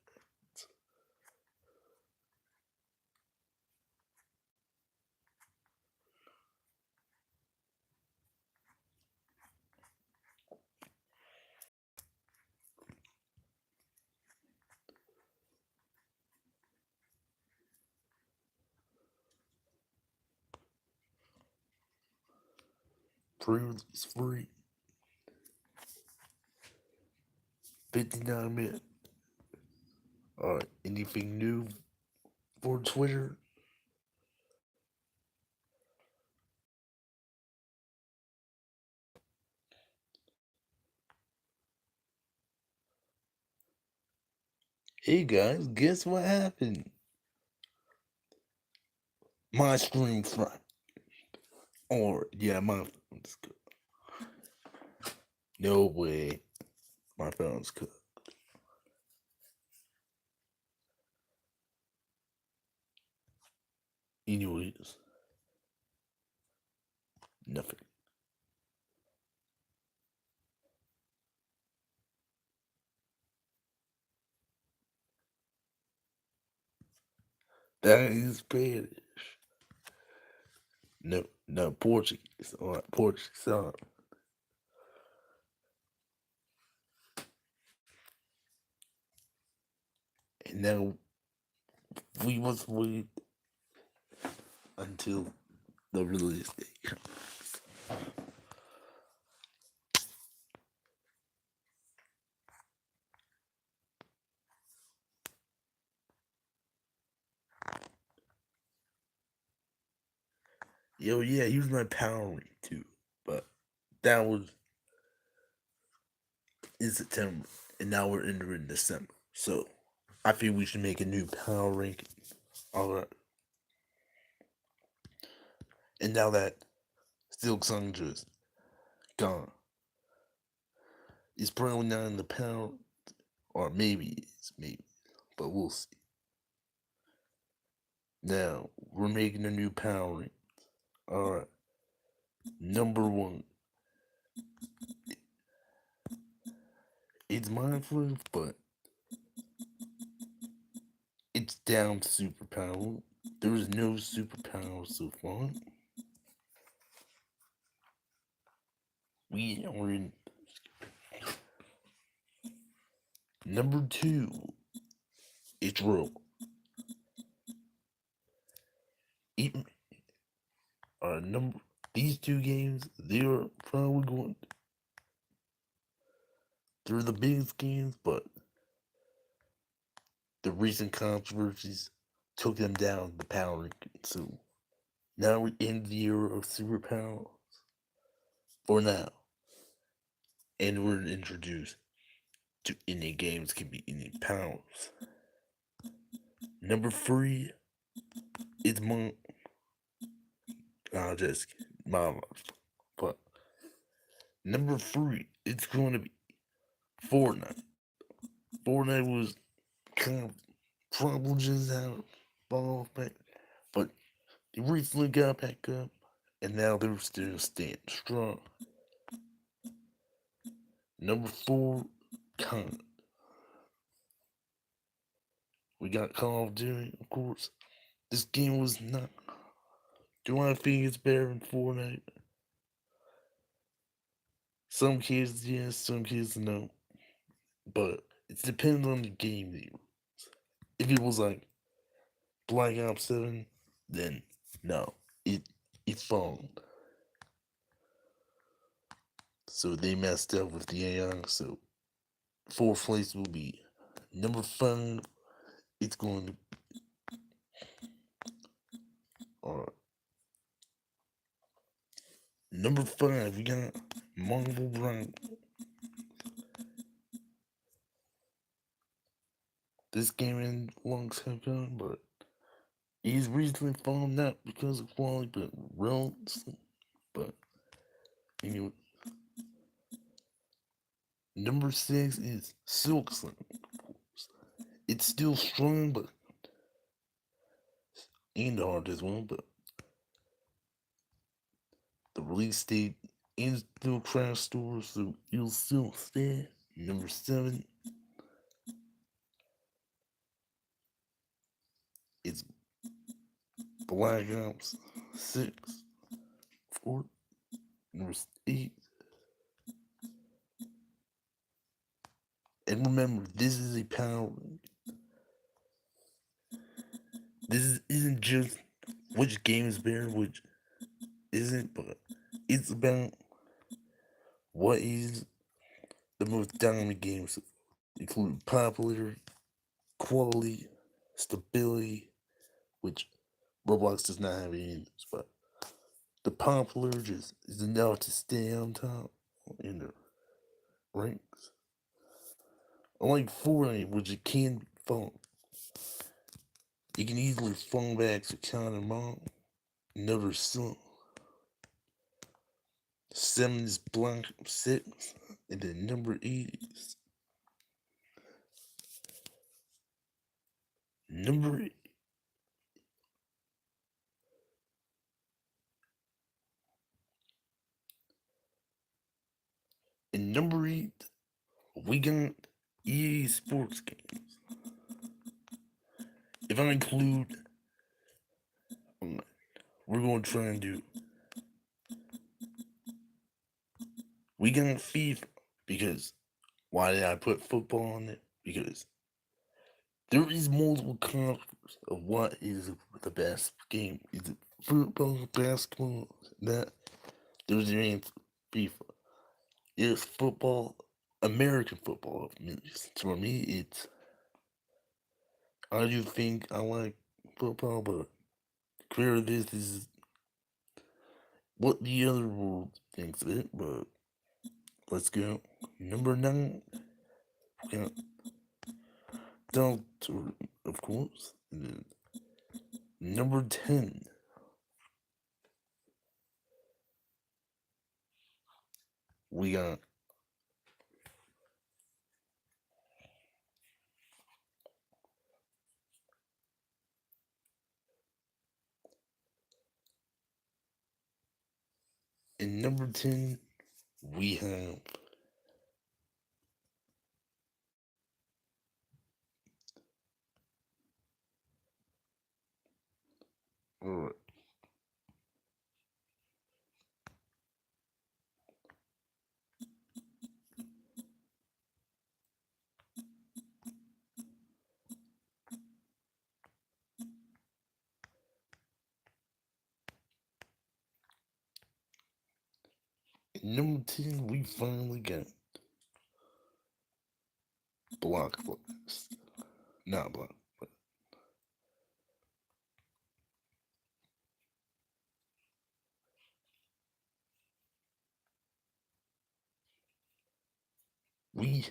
Pre-release free. 59 minutes. Alright, anything new for Twitter? Hey guys, guess what happened? My stream front. Or, yeah, my phone's good. No way. My phone's good. Anyways. Nothing. That is Spanish. No, Portuguese. Alright, Portuguese. And now we must wait until the release date. Yo, yeah, use my power ring too. But that was in September. And now we're entering December. So I feel we should make a new power ranking. Alright. And now that Silk Sandra's gone, it's probably not in the power, or maybe it's maybe. but we'll see. Now, we're making a new power rank. Alright. Number 1. It's mindful, but it's down superpower. There is no superpower so far. We are in number 2. It's real. Even number these two games, they are probably going. They're the biggest games, but the recent controversies took them down the power ranking. So now we're in the era of superpowers for now, and we're introduced to any games can be any powers. Number 3 is just my but number 3 it's going to be Fortnite. Fortnite was kind of probably just out ball back, but they recently got back up, and now they're still staying strong. Number 4, COD. We got Call of Duty, of course. This game was not. Do I think it's better than Fortnite? Some kids yes, some kids no. But it depends on the game that you use. If it was like Black Ops 7, then no. It fallen. So they messed up with the AI, so fourth place will be number 5. It's going to number 5, we got Marvel Rivals. This game in long time ago, but he's recently fallen out because of quality, but relatively. But anyway, number 6 is Silk Slam. It's still strong, but and hard as well. But the release date is still crash stores, so you'll still stay. Number 7 is Black Ops 6. 4. Number 8. And remember, this is a power. Isn't just which game is better, which isn't, but it's about what is the most dominant games, including popularity, quality, stability, which Roblox does not have any of this, but the popular just is enough to stay on top in the ranks. Unlike Fortnite, which it can fall. You can easily fall back to count them all. Another still. 7 is Black 6, and then number 8 is number 8. And number 8, we got EA Sports games. If I include, we're going to try and do. We got FIFA because why did I put football on it? Because there is multiple conferences of what is the best game. Is it football, basketball, that? There's your answer. FIFA. It's football, American football. For me, it's. I do think I like football, but clearly this is what the other world thinks of it. But let's go. Number 9, we got Delta, of course. And then number 10, we got In number 10, we have alright. Number 10, we finally got Blockbuster. Not Block, but we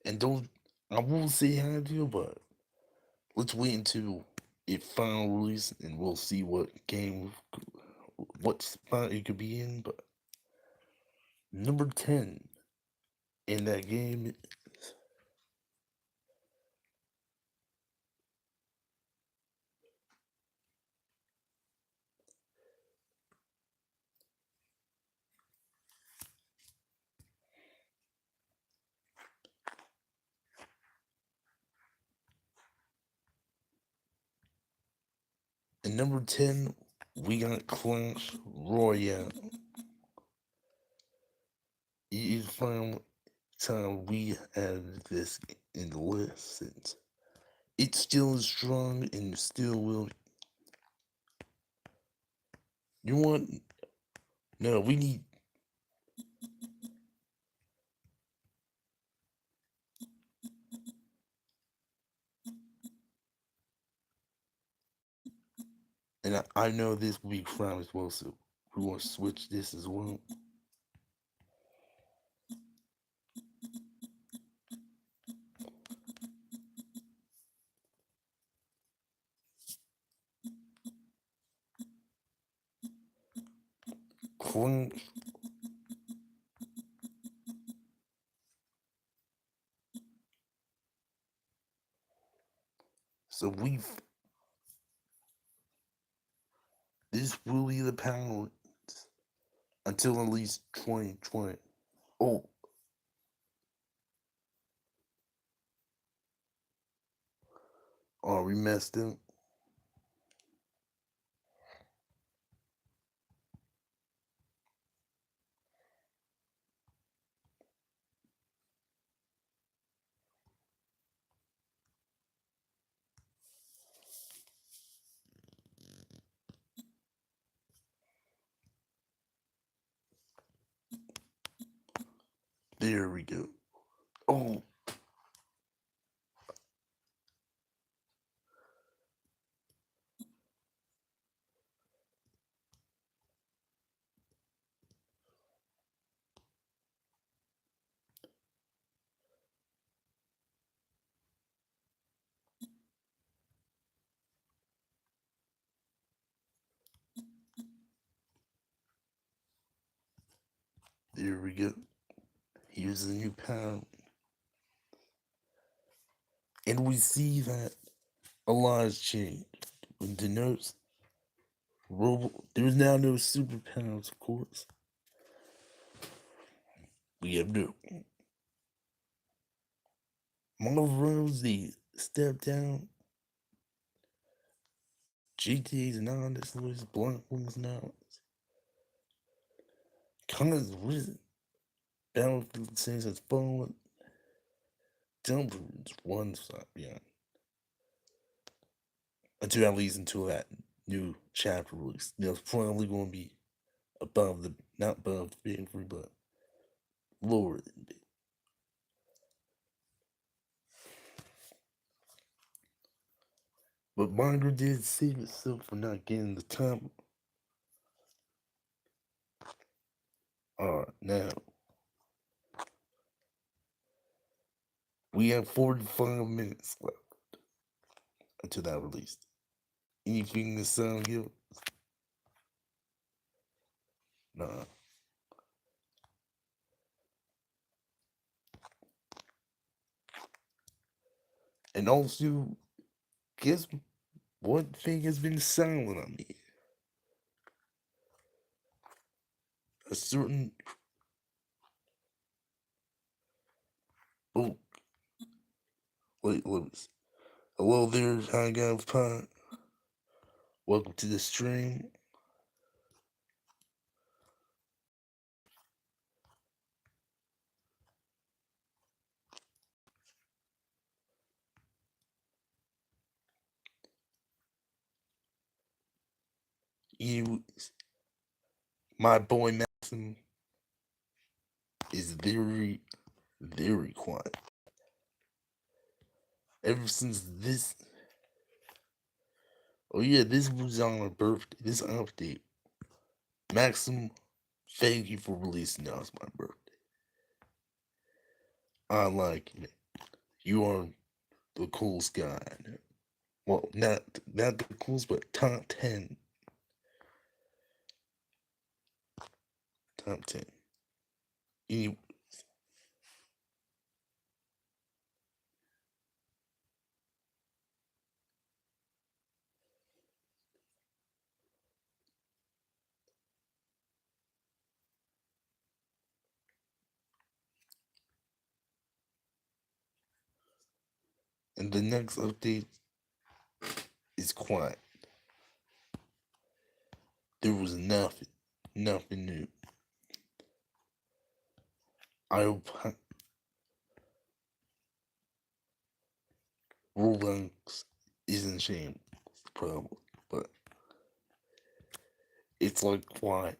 and don't I won't say how I feel, but let's wait until it final release and we'll see what spot it could be in. But number 10 in that game, in number 10, we got Clash Royale. It is finally time we added this in the list since it still is strong and still will. You want? No, we need. And I know this will be crime as well, so we want to switch this as well. Crunch. So we've. This will be the power until at least 2020. Oh, we messed up. There we go. Oh, there we go. Here's the new power. And we see that a lot has changed. It denotes there's now no superpowers, of course. We have no Marvel's the step down. GTA's now on this list. Blunt was now. Connor's risen. Battlefield Saints has fallen. Jumpers one stop behind. Until that new chapter release. There's probably going to be not above the Big Three, but lower than Big. But Monger did save itself for not getting the top. Alright, now we have 45 minutes left until that release. Anything to sound good? Nah. And also, guess what thing has been silent on me? A certain. Oh, wait, Lewis. Hello there, High Guy of Pot. Welcome to the stream. You, my boy Maxim, is very, very quiet. Ever since this. Oh, yeah, this was on my birthday. This update. Maxim, thank you for releasing that. It's my birthday. I like it. You are the coolest guy. Well, not the coolest, but top 10. Top 10. Any, and the next update is quiet. There was nothing new. I hope Roblox isn't shame, probably, but it's like quiet.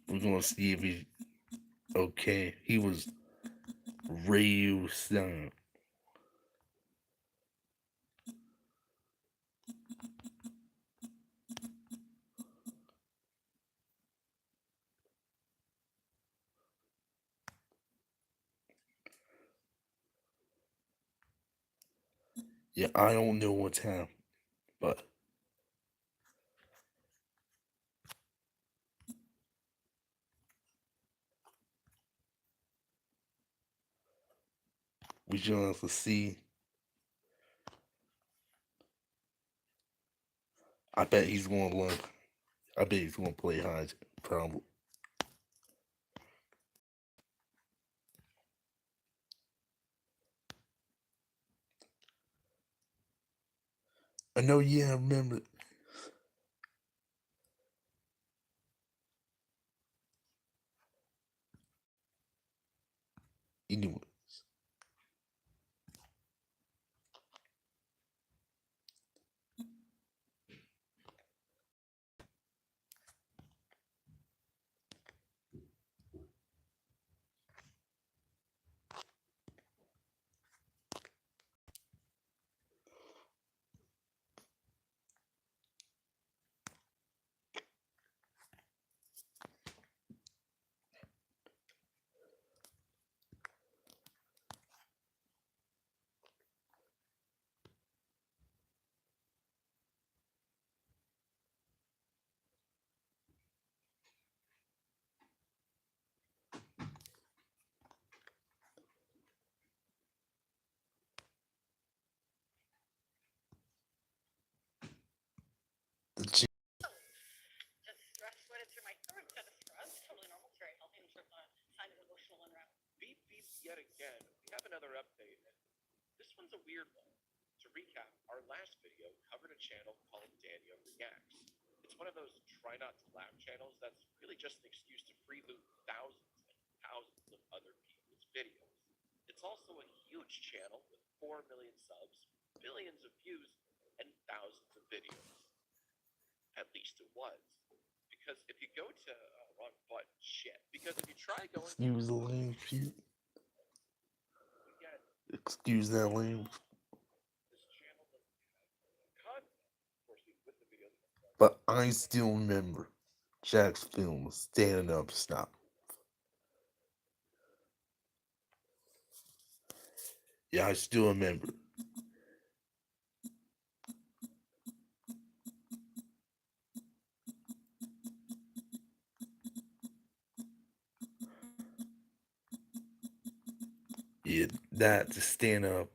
We're gonna see if he's okay. He was radio silent. Yeah, I don't know what's happened, but we shall have to see. I bet he's gonna learn. I bet he's gonna play high, probably. I know, yeah, I remember. Anyway, the chick. Just stress sweated through my third set of scrubs. Totally normal. It's very healthy and shows a sign of emotional unravel. Beep beep yet again. We have another update. This one's a weird one. To recap, our last video covered a channel called Daniel Reacts. It's one of those try not to laugh channels that's really just an excuse to free loot thousands and thousands of other people's videos. It's also a huge channel with 4 million subs, billions of views, and thousands of videos. At least it was. Because if you go to wrong button, shit. Because if you try going Excuse the language. you get Excuse that language. this channel doesn't have content. Of course, with the videos. But I still remember Jack's film Standing Up Stop. Yeah, I still remember. Yeah, that to stand up.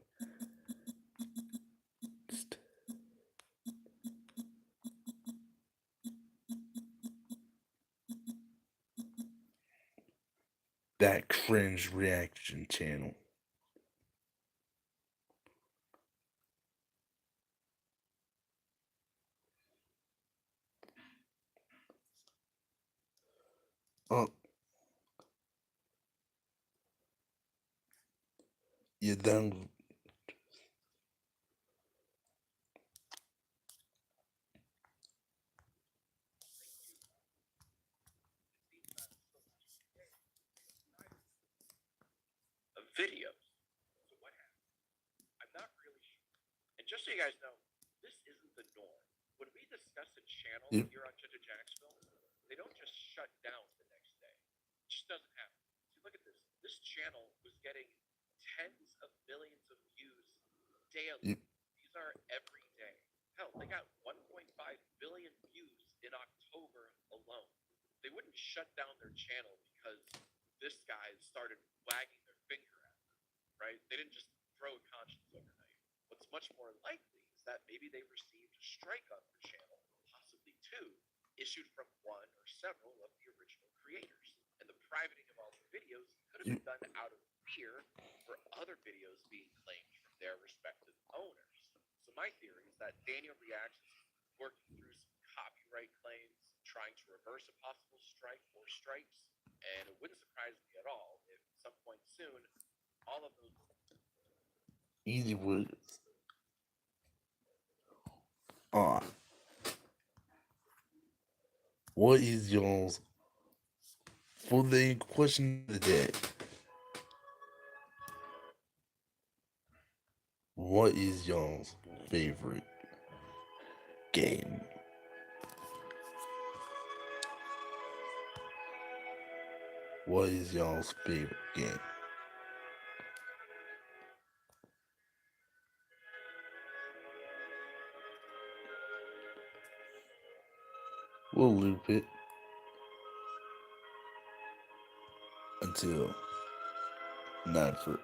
That cringe reaction channel. Oh, yeah, then Of videos. So what happened? I'm not really sure. And just so you guys know, this isn't the norm. When we discuss a channel Yep. here on Judge Jacksonville, they don't just shut down the next day. It just doesn't happen. See, look at this. This channel was getting tens of millions of views daily. Yep. These are every day. Hell, they got 1.5 billion views in October alone. They wouldn't shut down their channel because this guy started wagging their finger at them, right? They didn't just throw a conscience overnight. What's much more likely is that maybe they received a strike on their channel, possibly two, issued from one or several of the original creators. And the privating of all the videos could have been done out of fear for other videos being claimed from their respective owners. So my theory is that Daniel Reacts is working through some copyright claims, trying to reverse a possible strike or strikes, and it wouldn't surprise me at all if at some point soon all of those easy words. Ah, what is y'all's for the question of the day? What is y'all's favorite game? What is y'all's favorite game? We'll loop it until 9 for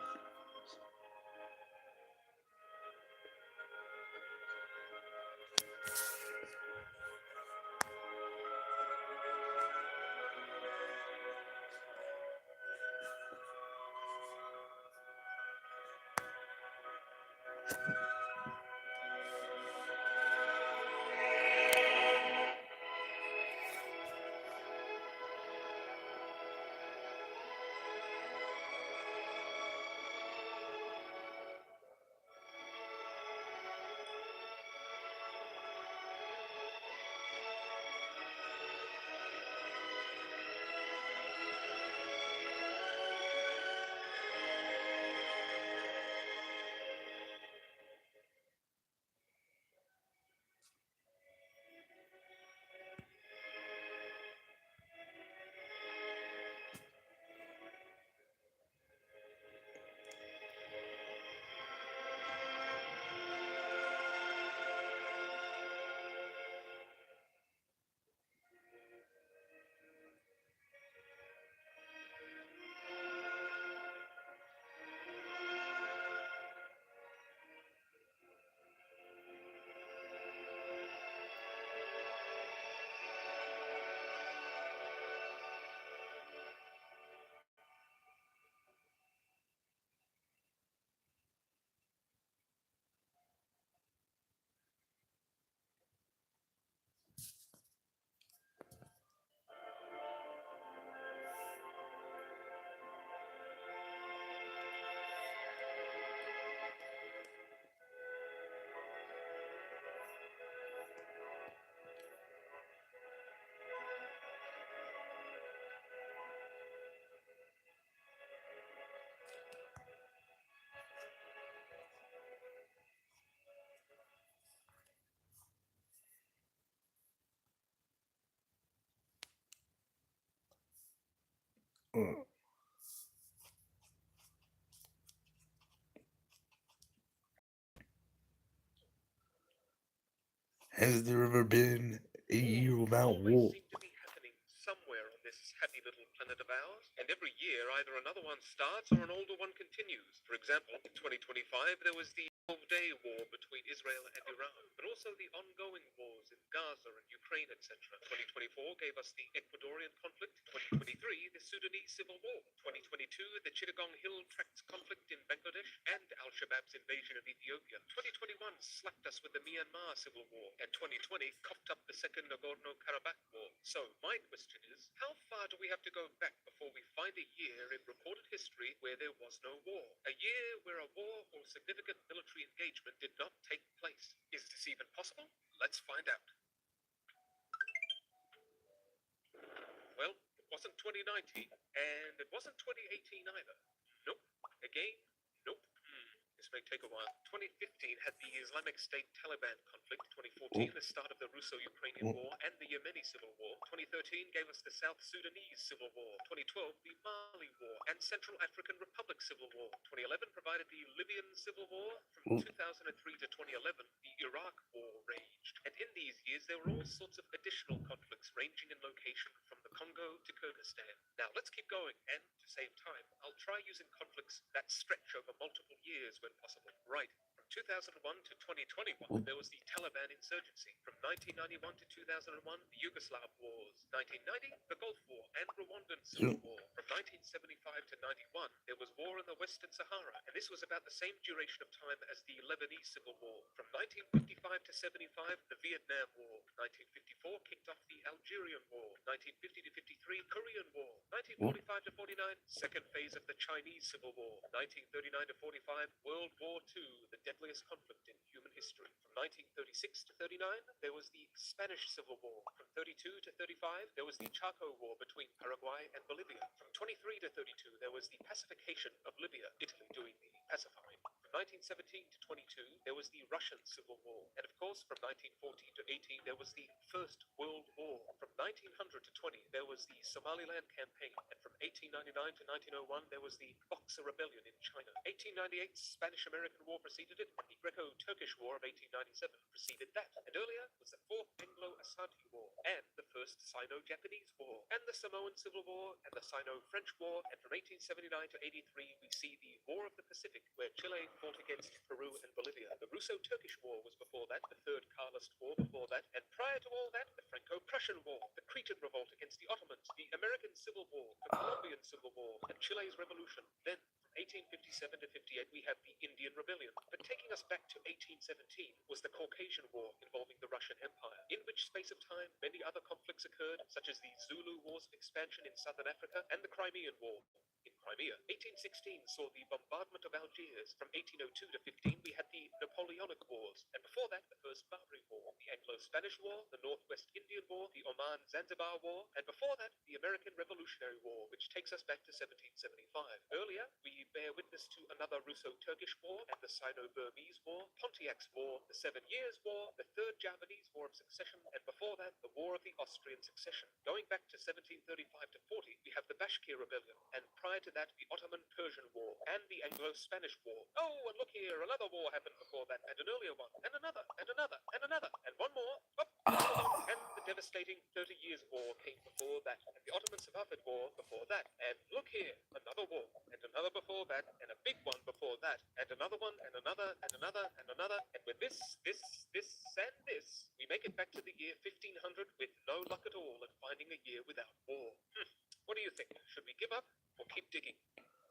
Has there ever been a year without war? seem to be happening somewhere on this happy little planet of ours. And every year, either another one starts or an older one continues. For example, in 2025, there was the 12-day war between Israel and Iran, but also the ongoing wars in Gaza and Ukraine, etc. 2024 gave us the Ecuadorian conflict. 2023, the Sudanese civil war. 2022, the Chittagong Hill Tracts conflict in Bangladesh and Al-Shabaab's invasion of Ethiopia. 2021 slapped us with the Myanmar civil war, and 2020 coughed up the second Nagorno-Karabakh war. So my question is, how far do we have to go back before we find a year in recorded history where there was no war? A year where a war or significant military engagement did not take place. Is this even possible? Let's find out. Well, it wasn't 2019, and it wasn't 2018 either. Nope. Again, nope. This may take a while. 2015 had the Islamic State Taliban conflict. 2014, the start of the Russo-Ukrainian War and the Yemeni Civil War. 2013 gave us the South Sudanese Civil War. 2012, the Mali War and Central African Republic Civil War. 2011 provided the Libyan Civil War. From 2003 to 2011, the Iraq War raged. And in these years, there were all sorts of additional conflicts ranging in location from the Congo to Kyrgyzstan. Now, let's keep going, and to save time, I'll try using conflicts that stretch over multiple years when possible. Right. From 2001 to 2021, there was the Taliban insurgency. From 1991 to 2001, the Yugoslav Wars. 1990, the Gulf War and Rwandan Civil War. From 1975 to 91, there was war in the Western Sahara, and this was about the same duration of time as the Lebanese Civil War. From 1955 to 75, the Vietnam War. 1954 kicked off the Algerian War. 1950 to 53, Korean War. 1945 to 49, second phase of the Chinese Civil War. 1939 to 45, World War II, the deadliest conflict in human history. From 1936 to 39, there was the Spanish Civil War. From 32 to 35, there was the Chaco War between Paraguay and Bolivia. From 23 to 32, there was the pacification of Libya, Italy doing the pacifying. From 1917 to 22, there was the Russian Civil War. And of course, from 1914 to 18, there was the First World War. From 1900 to 20, there was the Somaliland Campaign. And from 1899 to 1901, there was the Boxer Rebellion in China. 1898, Spanish-American War preceded it, and the Greco-Turkish War of 1897 preceded that. And earlier was the Fourth Anglo-Asante War, and the First Sino-Japanese War, and the Samoan Civil War, and the Sino-French War. And from 1879 to 83, we see the War of the Pacific, where Chile fought against Peru and Bolivia. The Russo-Turkish War was before that, the Third Carlist War before that, and prior to all that, the Franco-Prussian War, the Cretan Revolt against the Ottomans, the American Civil War, the Colombian Civil War, and Chile's Revolution. Then, from 1857 to 58, we have the Indian Rebellion. But taking us back to 1817 was the Caucasian War involving the Russian Empire, in which space of time many other conflicts occurred, such as the Zulu Wars of Expansion in southern Africa and the Crimean War in Crimea. 1816 saw the bombardment of Algiers. From 1802 to 15, we had the Napoleonic Wars, and before that, the First Barbary War, the Anglo-Spanish War, the Northwest Indian War, the Oman-Zanzibar War, and before that, the American Revolutionary War, which takes us back to 1775. Earlier, we bear witness to another Russo-Turkish War and the Sino-Burmese War, Pontiac's War, the 7 Years' War, the Third Japanese War of Succession, and before that, the War of the Austrian Succession. Going back to 1735 to 40, we have the Bashkir Rebellion, and prior to that, the Ottoman-Persian War and the Anglo-Spanish War. Oh, and look here, another war happened before that, and an earlier one, and another, and another, and another, and one more, and the devastating 30 Years' War came before that, and the Ottoman-Safavid War before that, and look here, another war, and another before that, and a big one before that, and another one, and another, and another, and another, and with this, and this, we make it back to the year 1500 with no luck at all at finding a year without war. What do you think? Should we give up or keep digging?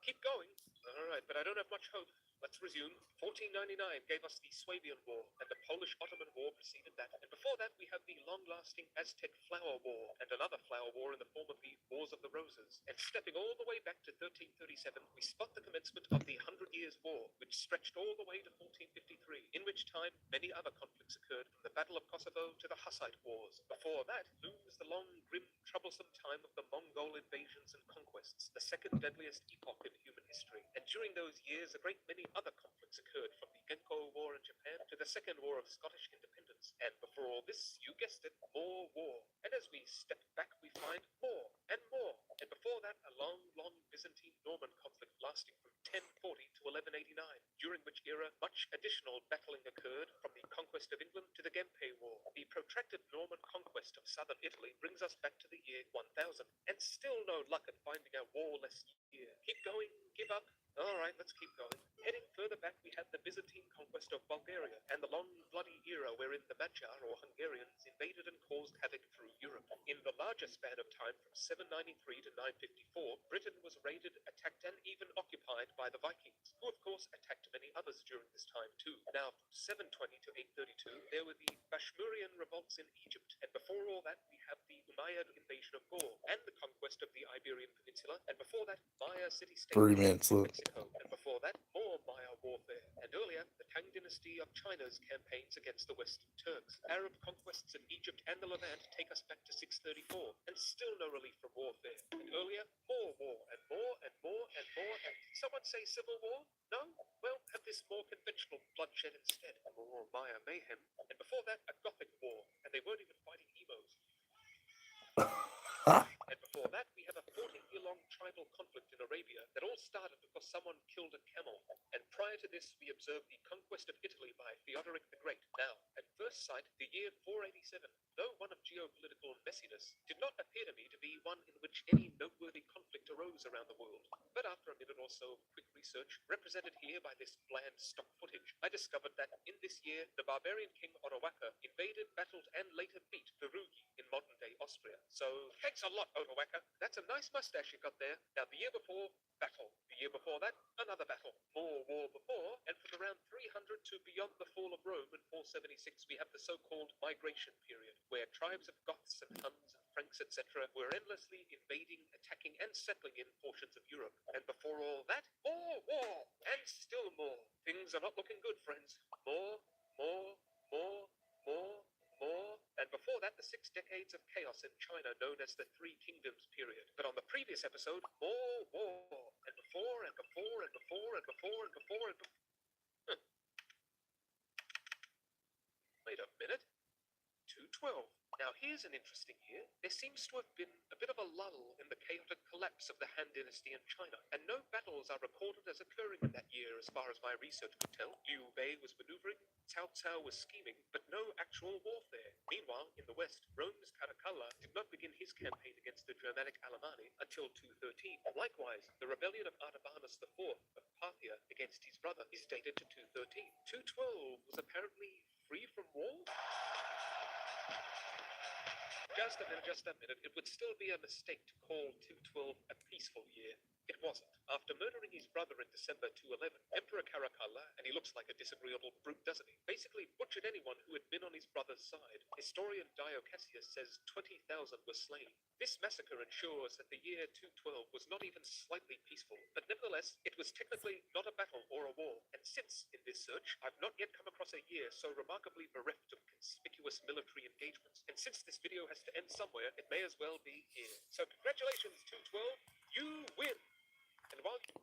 Keep going? All right, but I don't have much hope. Let's resume. 1499 gave us the Swabian War, and the Polish-Ottoman War preceded that. And before that, we have the long-lasting Aztec Flower War, and another flower war in the form of the Wars of the Roses. And stepping all the way back to 1337, we spot the commencement of the 100 Years' War, which stretched all the way to 1453, in which time many other conflicts occurred, from the Battle of Kosovo to the Hussite Wars. Before that looms the long, grim, troublesome time of the Mongol invasions and conquests, the second deadliest epoch in human history. And during those years, a great many other conflicts occurred, from the Genko War in Japan to the Second War of Scottish Independence. And before all this, you guessed it, more war. And as we step back, we find more and more. And before that, that, a long Byzantine-Norman conflict lasting from 1040 to 1189, during which era much additional battling occurred, from the conquest of England to the Gempe War. The protracted Norman conquest of southern Italy brings us back to the year 1000, and still no luck at finding a warless year. Keep going, give up. All right, let's keep going. Heading further back, we have the Byzantine conquest of Bulgaria and the long bloody era wherein the Magyar or Hungarians invaded and caused havoc through Europe. In the larger span of time from 793 to 954, Britain was raided, attacked, and even occupied by the Vikings, who of course attacked many others during this time too. Now, from 720 to 832, there were the Bashmurian revolts in Egypt, and before all that, we have the Umayyad invasion of Gaul and the conquest of the Iberian Peninsula, and before that, Maya city-state 3 minutes left. Mexico, and before that, more Maya warfare, and earlier, the Tang dynasty of China's campaigns against the Western Turks. Arab conquests in Egypt and the Levant take us back to 634, and still no relief from warfare. And earlier, more war, and more, and more, and more, and did someone say civil war? No? Well, have this more conventional bloodshed instead. More Maya mayhem. And before that, a Gothic war, and they weren't even fighting emos. And before that, we have a 40-year-long tribal conflict in Arabia that all started because someone killed a camel. And prior to this, we observed the conquest of Italy by Theodoric the Great. Now, at first sight, the year 487, though one of geopolitical messiness, did not appear to me to be one in which any noteworthy conflict arose around the world. But after a minute or so of quick research, represented here by this bland stock footage, I discovered that in this year, the barbarian king Ottowaka invaded, battled, and later beat Perugi in modern-day Austria. So, thanks a lot, Ottowaka. That's a nice mustache you got there. Now, the year before, battle. The year before that, another battle. More war before, and from around 300 to beyond the fall of Rome in 476, we have the so-called migration period, where tribes of Goths and Huns and Franks, etc., were endlessly invading, attacking, and settling in portions of Europe. And before all that, more war, and still more. Things are not looking good, friends. More, more, more, more, more. And before that, the 6 decades of chaos in China known as the Three Kingdoms period. But on the previous episode, more war. And before, and before, and before, and before, and before, and before. Wait a minute. 212. Now here's an interesting year. There seems to have been a bit of a lull in the chaotic collapse of the Han Dynasty in China, and no battles are recorded as occurring in that year as far as my research could tell. Liu Bei was maneuvering, Cao Cao was scheming, but no actual warfare. Meanwhile, in the west, Rome's Caracalla did not begin his campaign against the Germanic Alemanni until 213. Likewise, the rebellion of Artabanus IV of Parthia against his brother is dated to 213. 212 was apparently free from war? Just a minute. It would still be a mistake to call 212 a peaceful year. It wasn't. After murdering his brother in December 211, Emperor Caracalla, and he looks like a disagreeable brute, doesn't he, basically butchered anyone who had been on his brother's side. Historian Dio Cassius says 20,000 were slain. This massacre ensures that the year 212 was not even slightly peaceful, but nevertheless, it was technically not a battle or a war. And since, in this search, I've not yet come across a year so remarkably bereft of conspicuous military engagements, and since this video has to end somewhere, it may as well be here. So congratulations, 212, you win! And while you...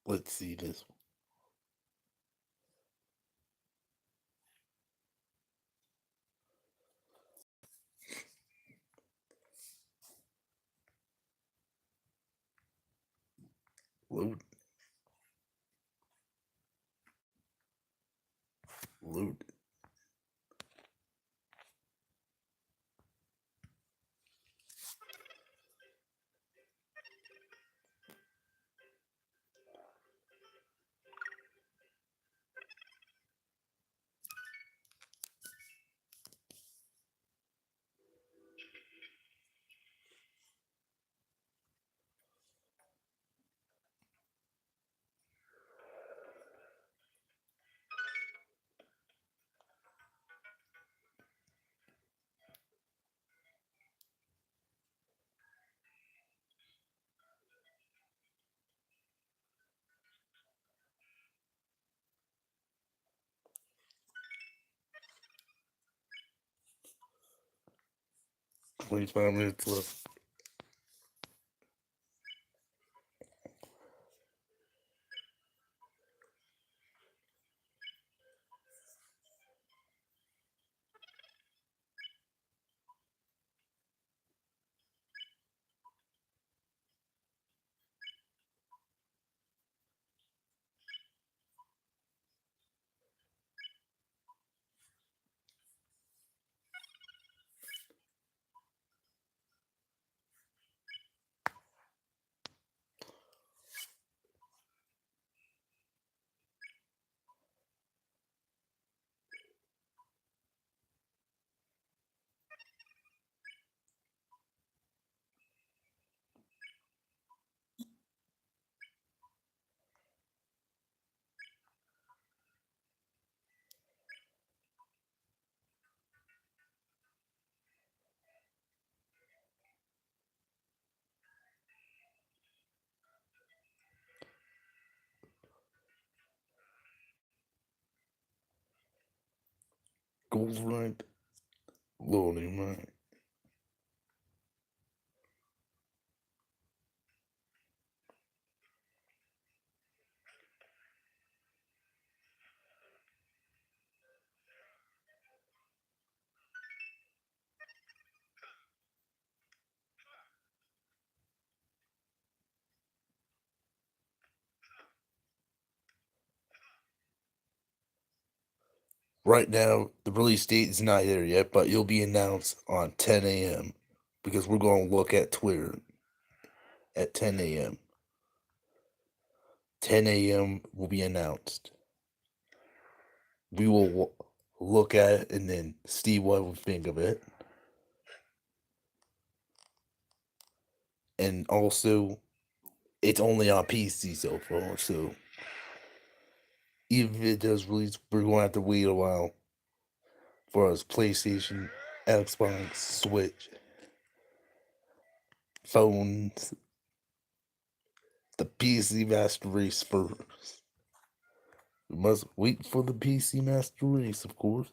Let's see this. Load. Load. 25 minutes left. Gold right. Loading right. Right now, the release date is not here yet, but it'll be announced on 10 a.m. because we're going to look at Twitter at 10 a.m. 10 a.m. will be announced. We will look at it and then see what we think of it. And also, it's only on PC so far, so even if it does release, we're going to have to wait a while for us PlayStation, Xbox, Switch, phones, the PC Master Race first. We must wait for the PC Master Race, of course.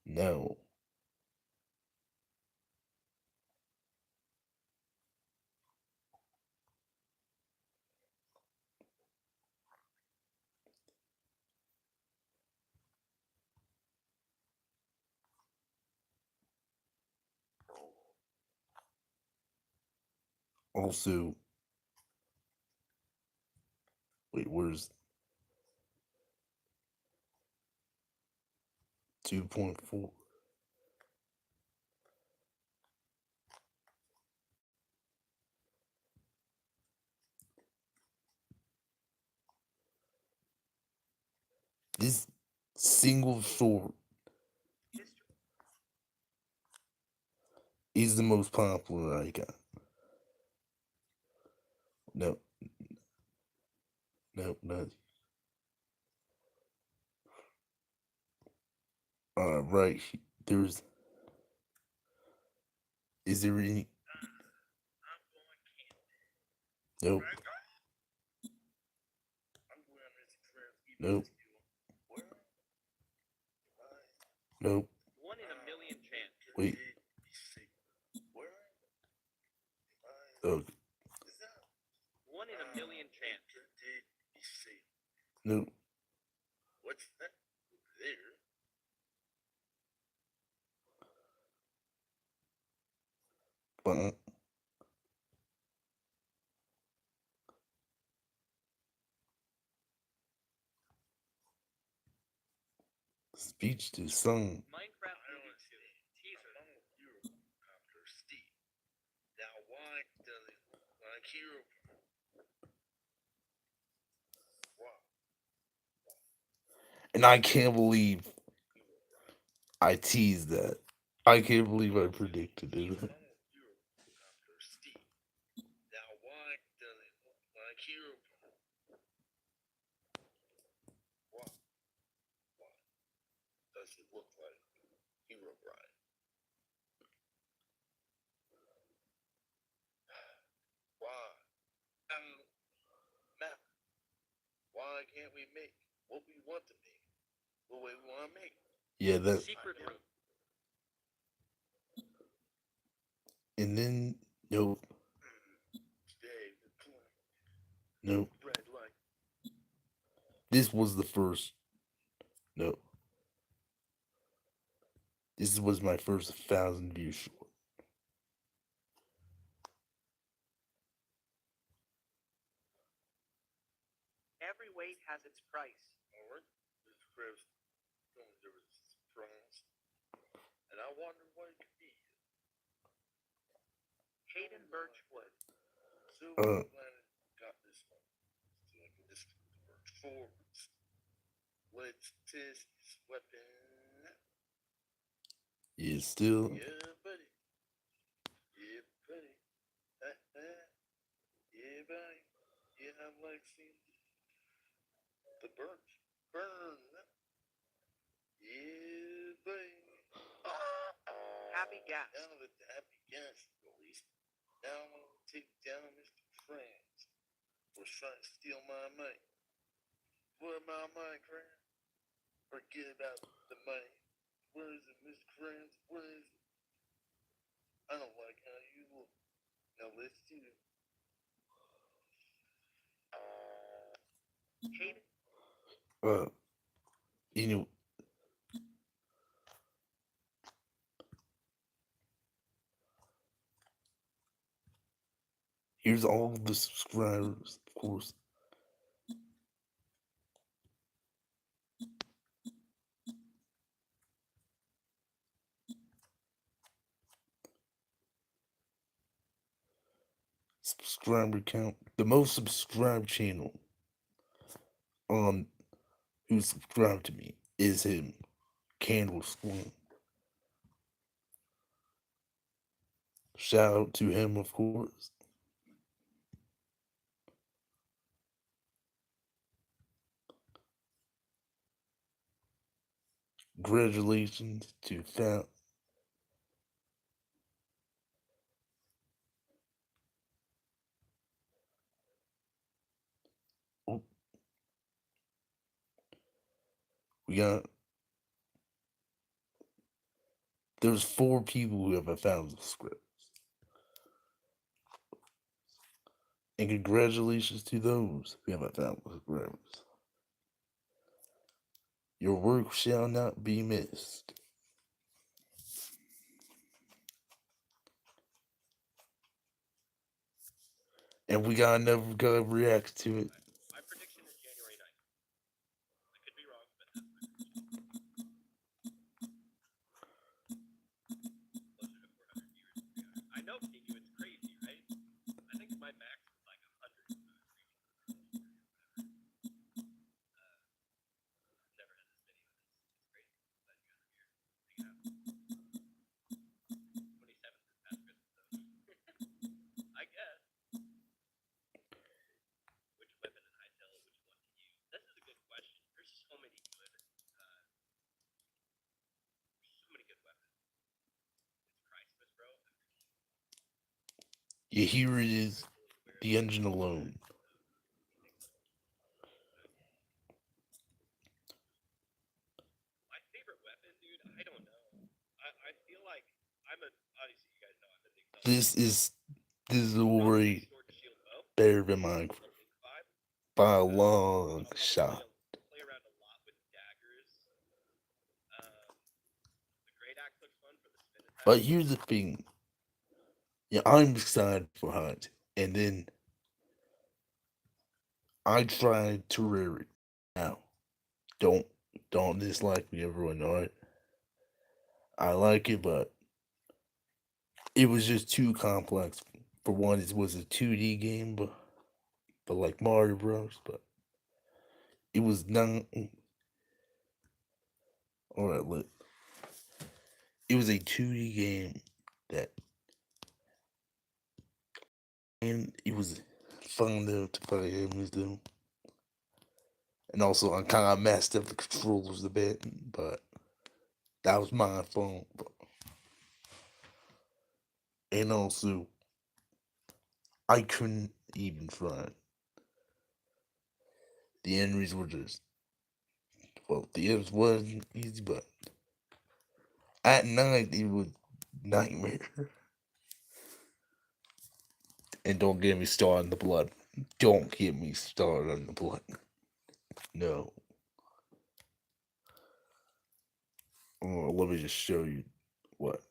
No. Also, wait, where's 2.4? This single short is the most popular I got. No, no. Right. There's. Is there any? Nope. Nope. Nope. 1 in a million chance. Wait. Oh. 1 in a million chance. Nope. What's that there? But speech to song. Minecraft movie 2. Teaser. After Steve. Now why does it look like Hero? Wow. And I can't believe I teased that. I can't believe I predicted it. After Steve. Now why does it look like Hero? Why? Why does it look like Hero Bride? Why? Matt, why can't we make what we want to make, what way we want to make. Yeah, that. Secret room. And then, nope, Today we're playing nope. red light. This was the first. No. This was my first 1,000 view short. Every weight has its price. Alright, this Chris going there was a surprise. And I wonder what it could be. Hayden Birchwood. So Uh. Planet got this one. So I can just work forwards. Let's test this weapon. Yeah, still. Yeah, buddy. Yeah, buddy. Yeah, buddy. Yeah, I like seeing the burnt. Burn. Yeah, buddy. Happy gas. Now that the happy gas is released, now I'm going to take down Mr. Krantz. Was trying to steal my money. What about my Krantz? Forget about the money. Where is it, Mr. Krantz? Where is it? I don't like how you look. Now let's do it. Hayden. You know. Here's all the subscribers, of course. Subscriber count. The most subscribed channel on who subscribed to me is him. Candle Squad. Shout out to him, of course. Congratulations to Fat. Oh. We got. There's 4 people who have 1,000 subscribers. And congratulations to those who have 1,000 subscribers. Your work shall not be missed. And we got another guy react to it. My prediction is January 9th. I could be wrong, but that's my prediction. Closer to 400 viewers. I know, Kingu, it's crazy, right? I think my max was like 100. Never had this video. It's crazy. Glad you guys are here. Hanging out. 27th is past Christmas, though. I guess. Which weapon in Hytale, which one to use? This is a good question. There's so many good, weapons. It's Christmas, bro. Yeah, here it is. The engine alone. My favorite weapon, dude, I don't know. I feel like obviously you guys know I'm a big This is Probably already sword and shield bow. better than mine Something 5. by a long I'll shot. play around a lot with daggers. The great axe looks fun for the spin attack. But here's the thing. Yeah, I'm excited for Hunt. And then I tried Terraria. Now, don't dislike me, everyone, alright? I like it, but it was just too complex. For one, it was a 2D game, but like Mario Bros. But it was not. Alright, look. It was a 2D game that. And it was fun to play enemies, though. And also, I kind of messed up the controllers a bit, but that was my fault. And also, I couldn't even try. The enemies were just Well, the end wasn't easy, but at night it was nightmare. And don't get me started on the blood. Don't get me started on the blood. No. Oh, let me just show you what.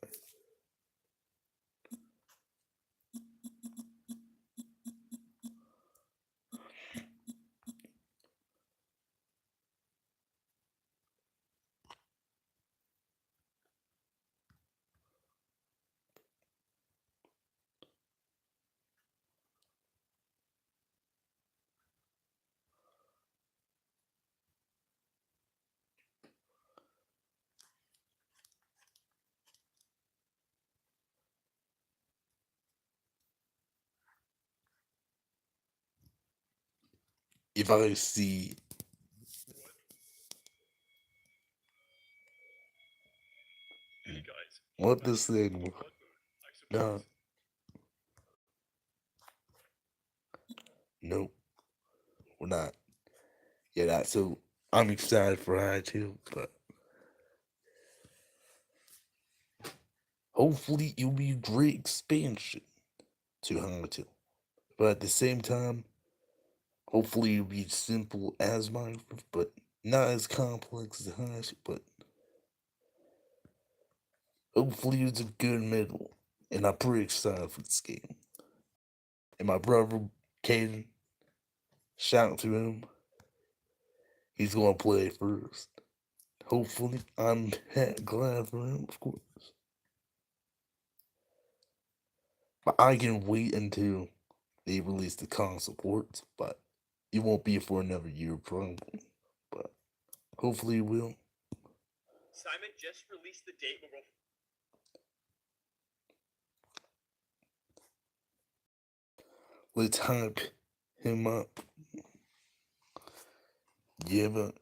If I see Hey guys, what this thing was. blood moon. I No, suppose. nope, we're not. Yeah, that. So I'm excited for Hytale, but hopefully it'll be a great expansion to Hytale. But at the same time, hopefully it'll be simple as Minecraft, but not as complex as Hytale. But hopefully it's a good middle, and I'm pretty excited for this game. And my brother Caden, shout out to him. He's gonna play first. Hopefully, I'm glad for him, of course. But I can wait until they release the console ports, but it won't be for another year probably. But hopefully it will. Simon just released the date where we'll Let's hype him up. Yeah, but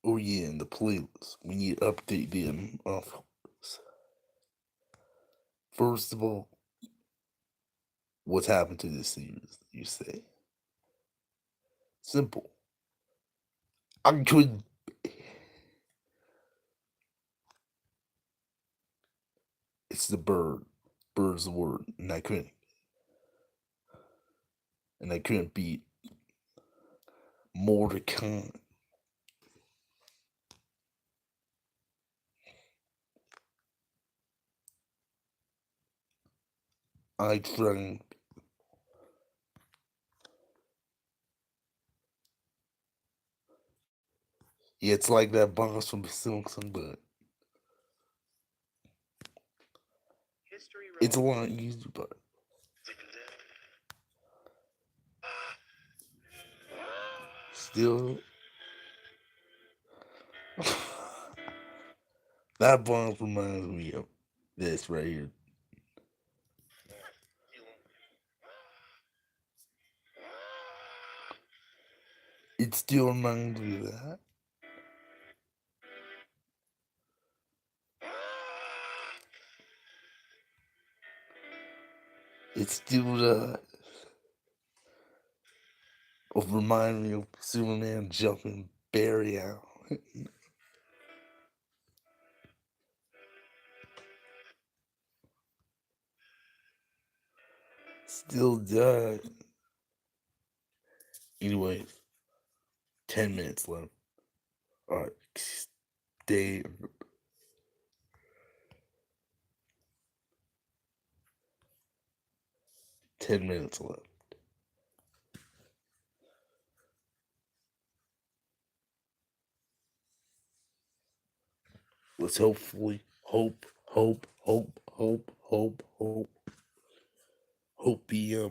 oh yeah, in the playlist. We need to update them, of course. First of all, what's happened to this series, you say? Simple. I could it's the bird. Bird's the word. And I couldn't beat Mordecai. I tried. Yeah, it's like that boss from The Simpsons, but History it's a repeats. lot easier, but still that boss reminds me of this right here. It still reminds me of that. It still remind me of Superman jumping Barry out. Still does. Anyways, 10 minutes left. Alright, stay. 10 minutes left. Let's hopefully hope be uh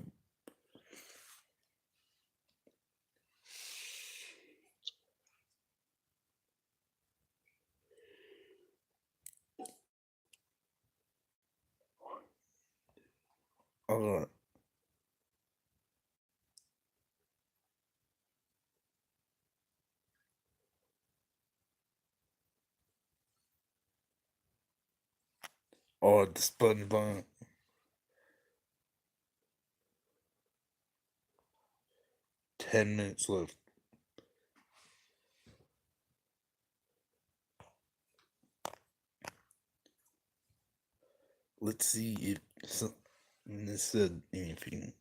the SpongeBob 10 minutes left. Let's see if this said anything.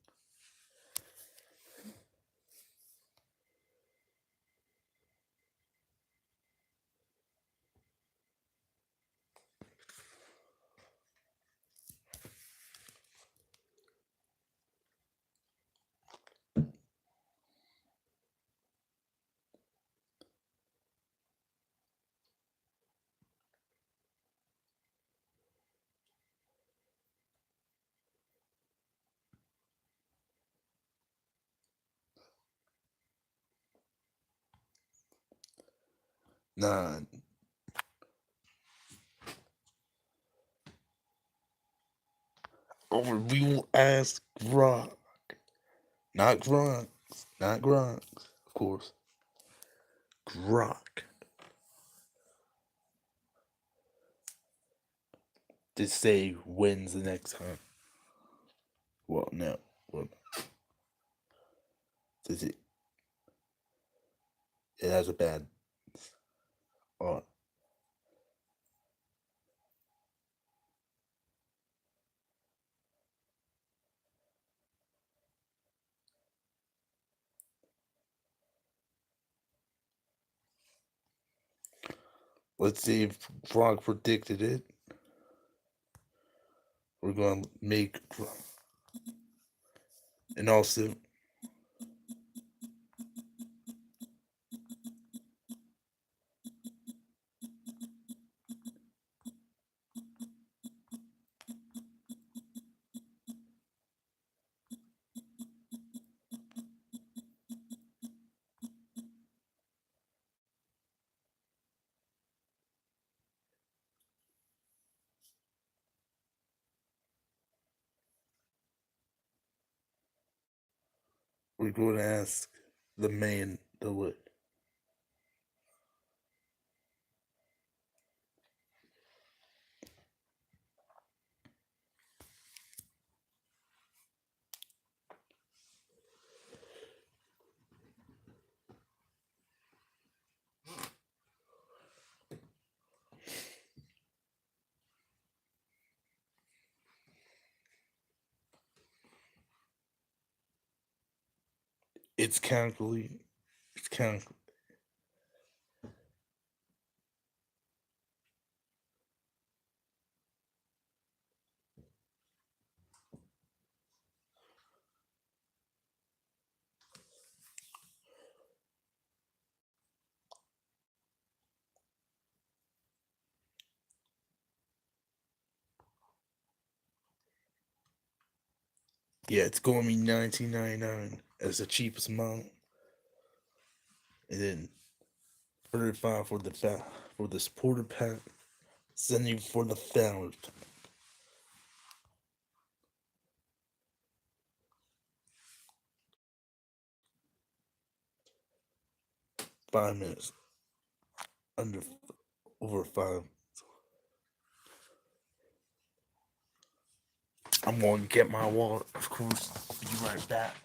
Nah. Or we will ask Grok. Not Grok. Not Grok, of course. Grok. To say when's the next time. Well, no. Well, does it? It has a bad. Let's see if Grok predicted it. We're going to make. And also. We're going to ask the man to what? It's calculating. It's calculating. Yeah, it's going to be $19.99 as the cheapest model, and then $35 for the supporter pack, $70 for the founder pack. 5 minutes, under over 5. I'm going to get my wallet, of course. I'll be right back.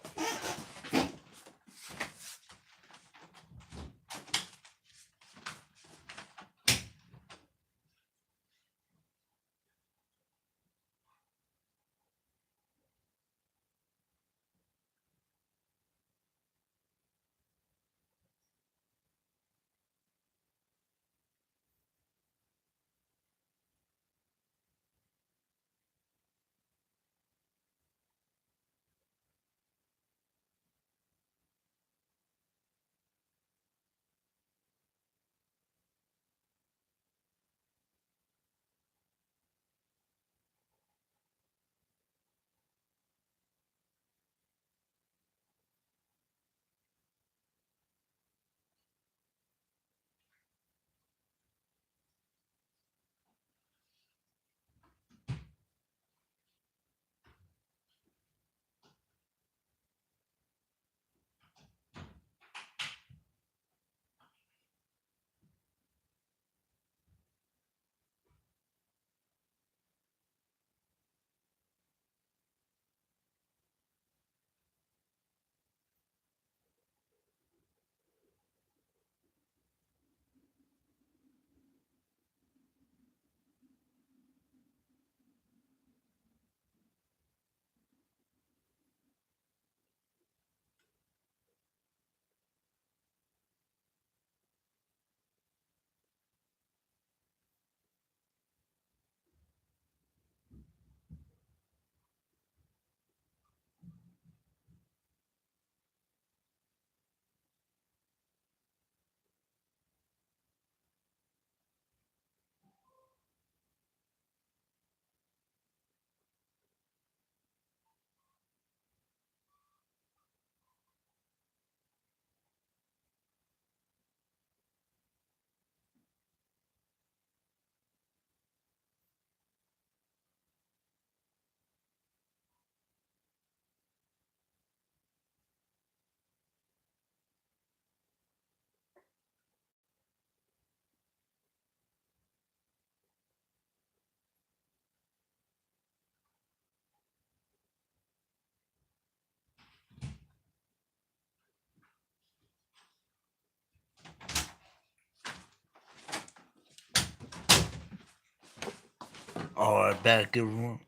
Alright, back everyone.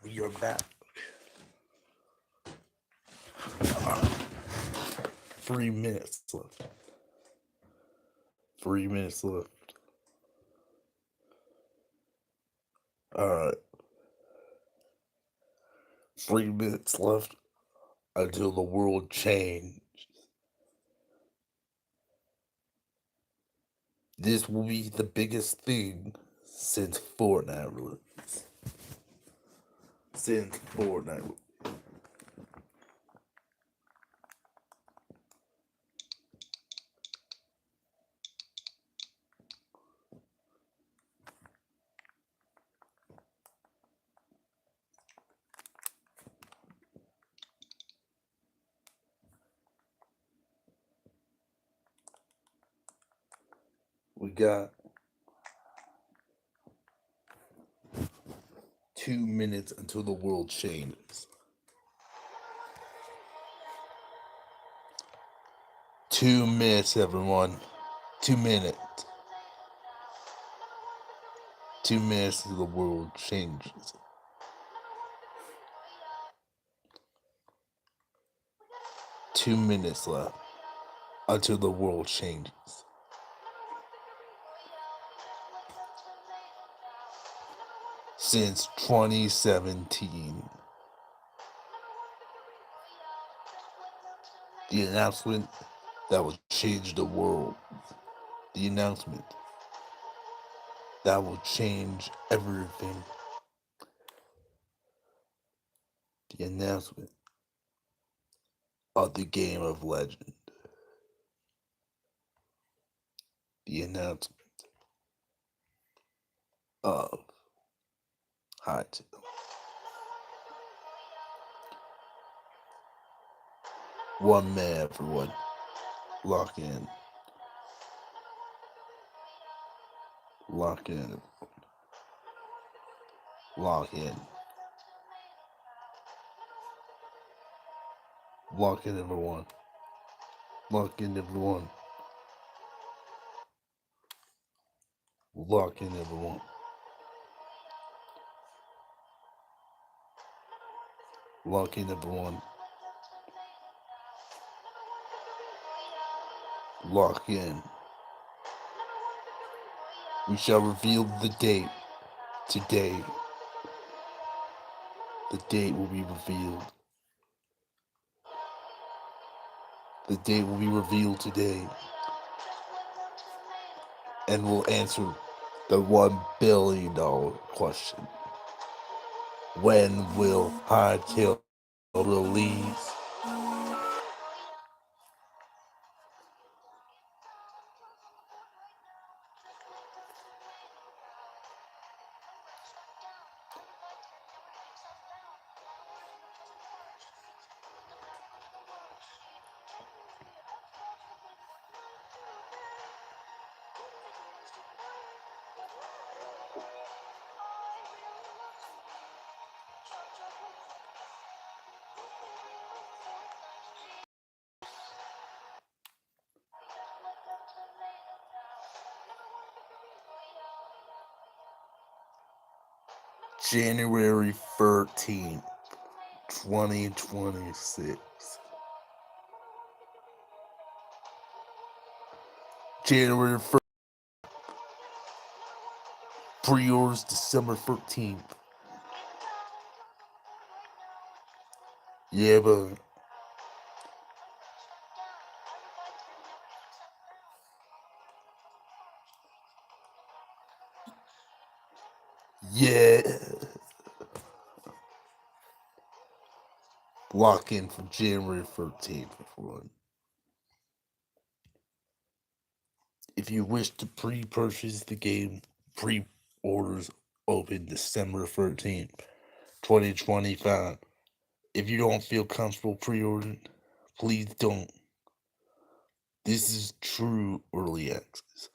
We are back. 3 minutes left. 3 minutes left. Alright. 3 minutes left until the world changes. This will be the biggest thing since Fortnite release. Since Fortnite release. We got 2 minutes until the world changes. 2 minutes, everyone. 2 minutes. 2 minutes till the world changes. 2 minutes left until the world changes. Since 2017, the announcement that will change the world. The announcement that will change everything. The announcement of the game of legend. The announcement of Hytale. One man, everyone. Lock in. Lock in. Lock in. Lock in, everyone. Lock in, everyone. Lock in, everyone. Lock in, everyone. Lock in. We shall reveal the date today. The date will be revealed. The date will be revealed today. And we'll answer the $1 billion question. When will Hytale release? January 13th, 2026. January 1st. Pre-orders December 13th. Yeah, but yeah. Lock in for January 13th, everyone. If you wish to pre-purchase the game, pre-orders open December 13th, 2025. If you don't feel comfortable pre-ordering, please don't. This is true early access.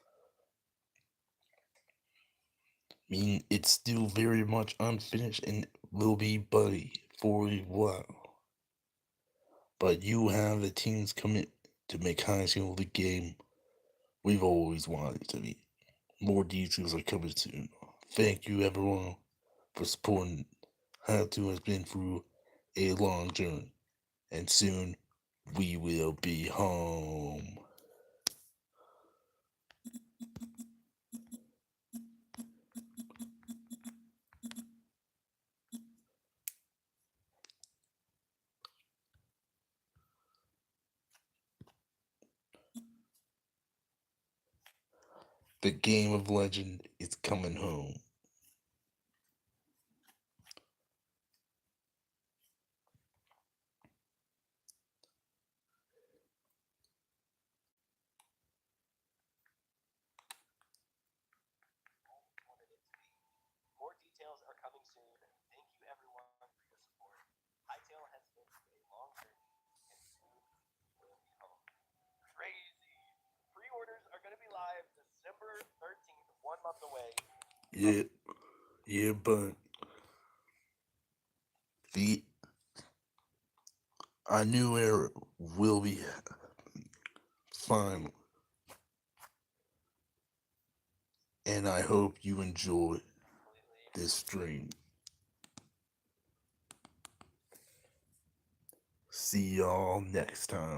I mean, it's still very much unfinished and will be buggy for a while. But you have the team's commitment to make Hytale the game we've always wanted it to be. more details are coming soon. Thank you, everyone, for supporting. Hytale has been through a long journey, and soon we will be home. The game of legend is coming home. More details are coming soon. Thank you everyone for your support. Hytale has been through a long journey, and soon we will be home. Crazy! Pre-orders are going to be live December 13th, 1 month away. Yeah, but the a new era will be final, and I hope you enjoy this stream. See y'all next time.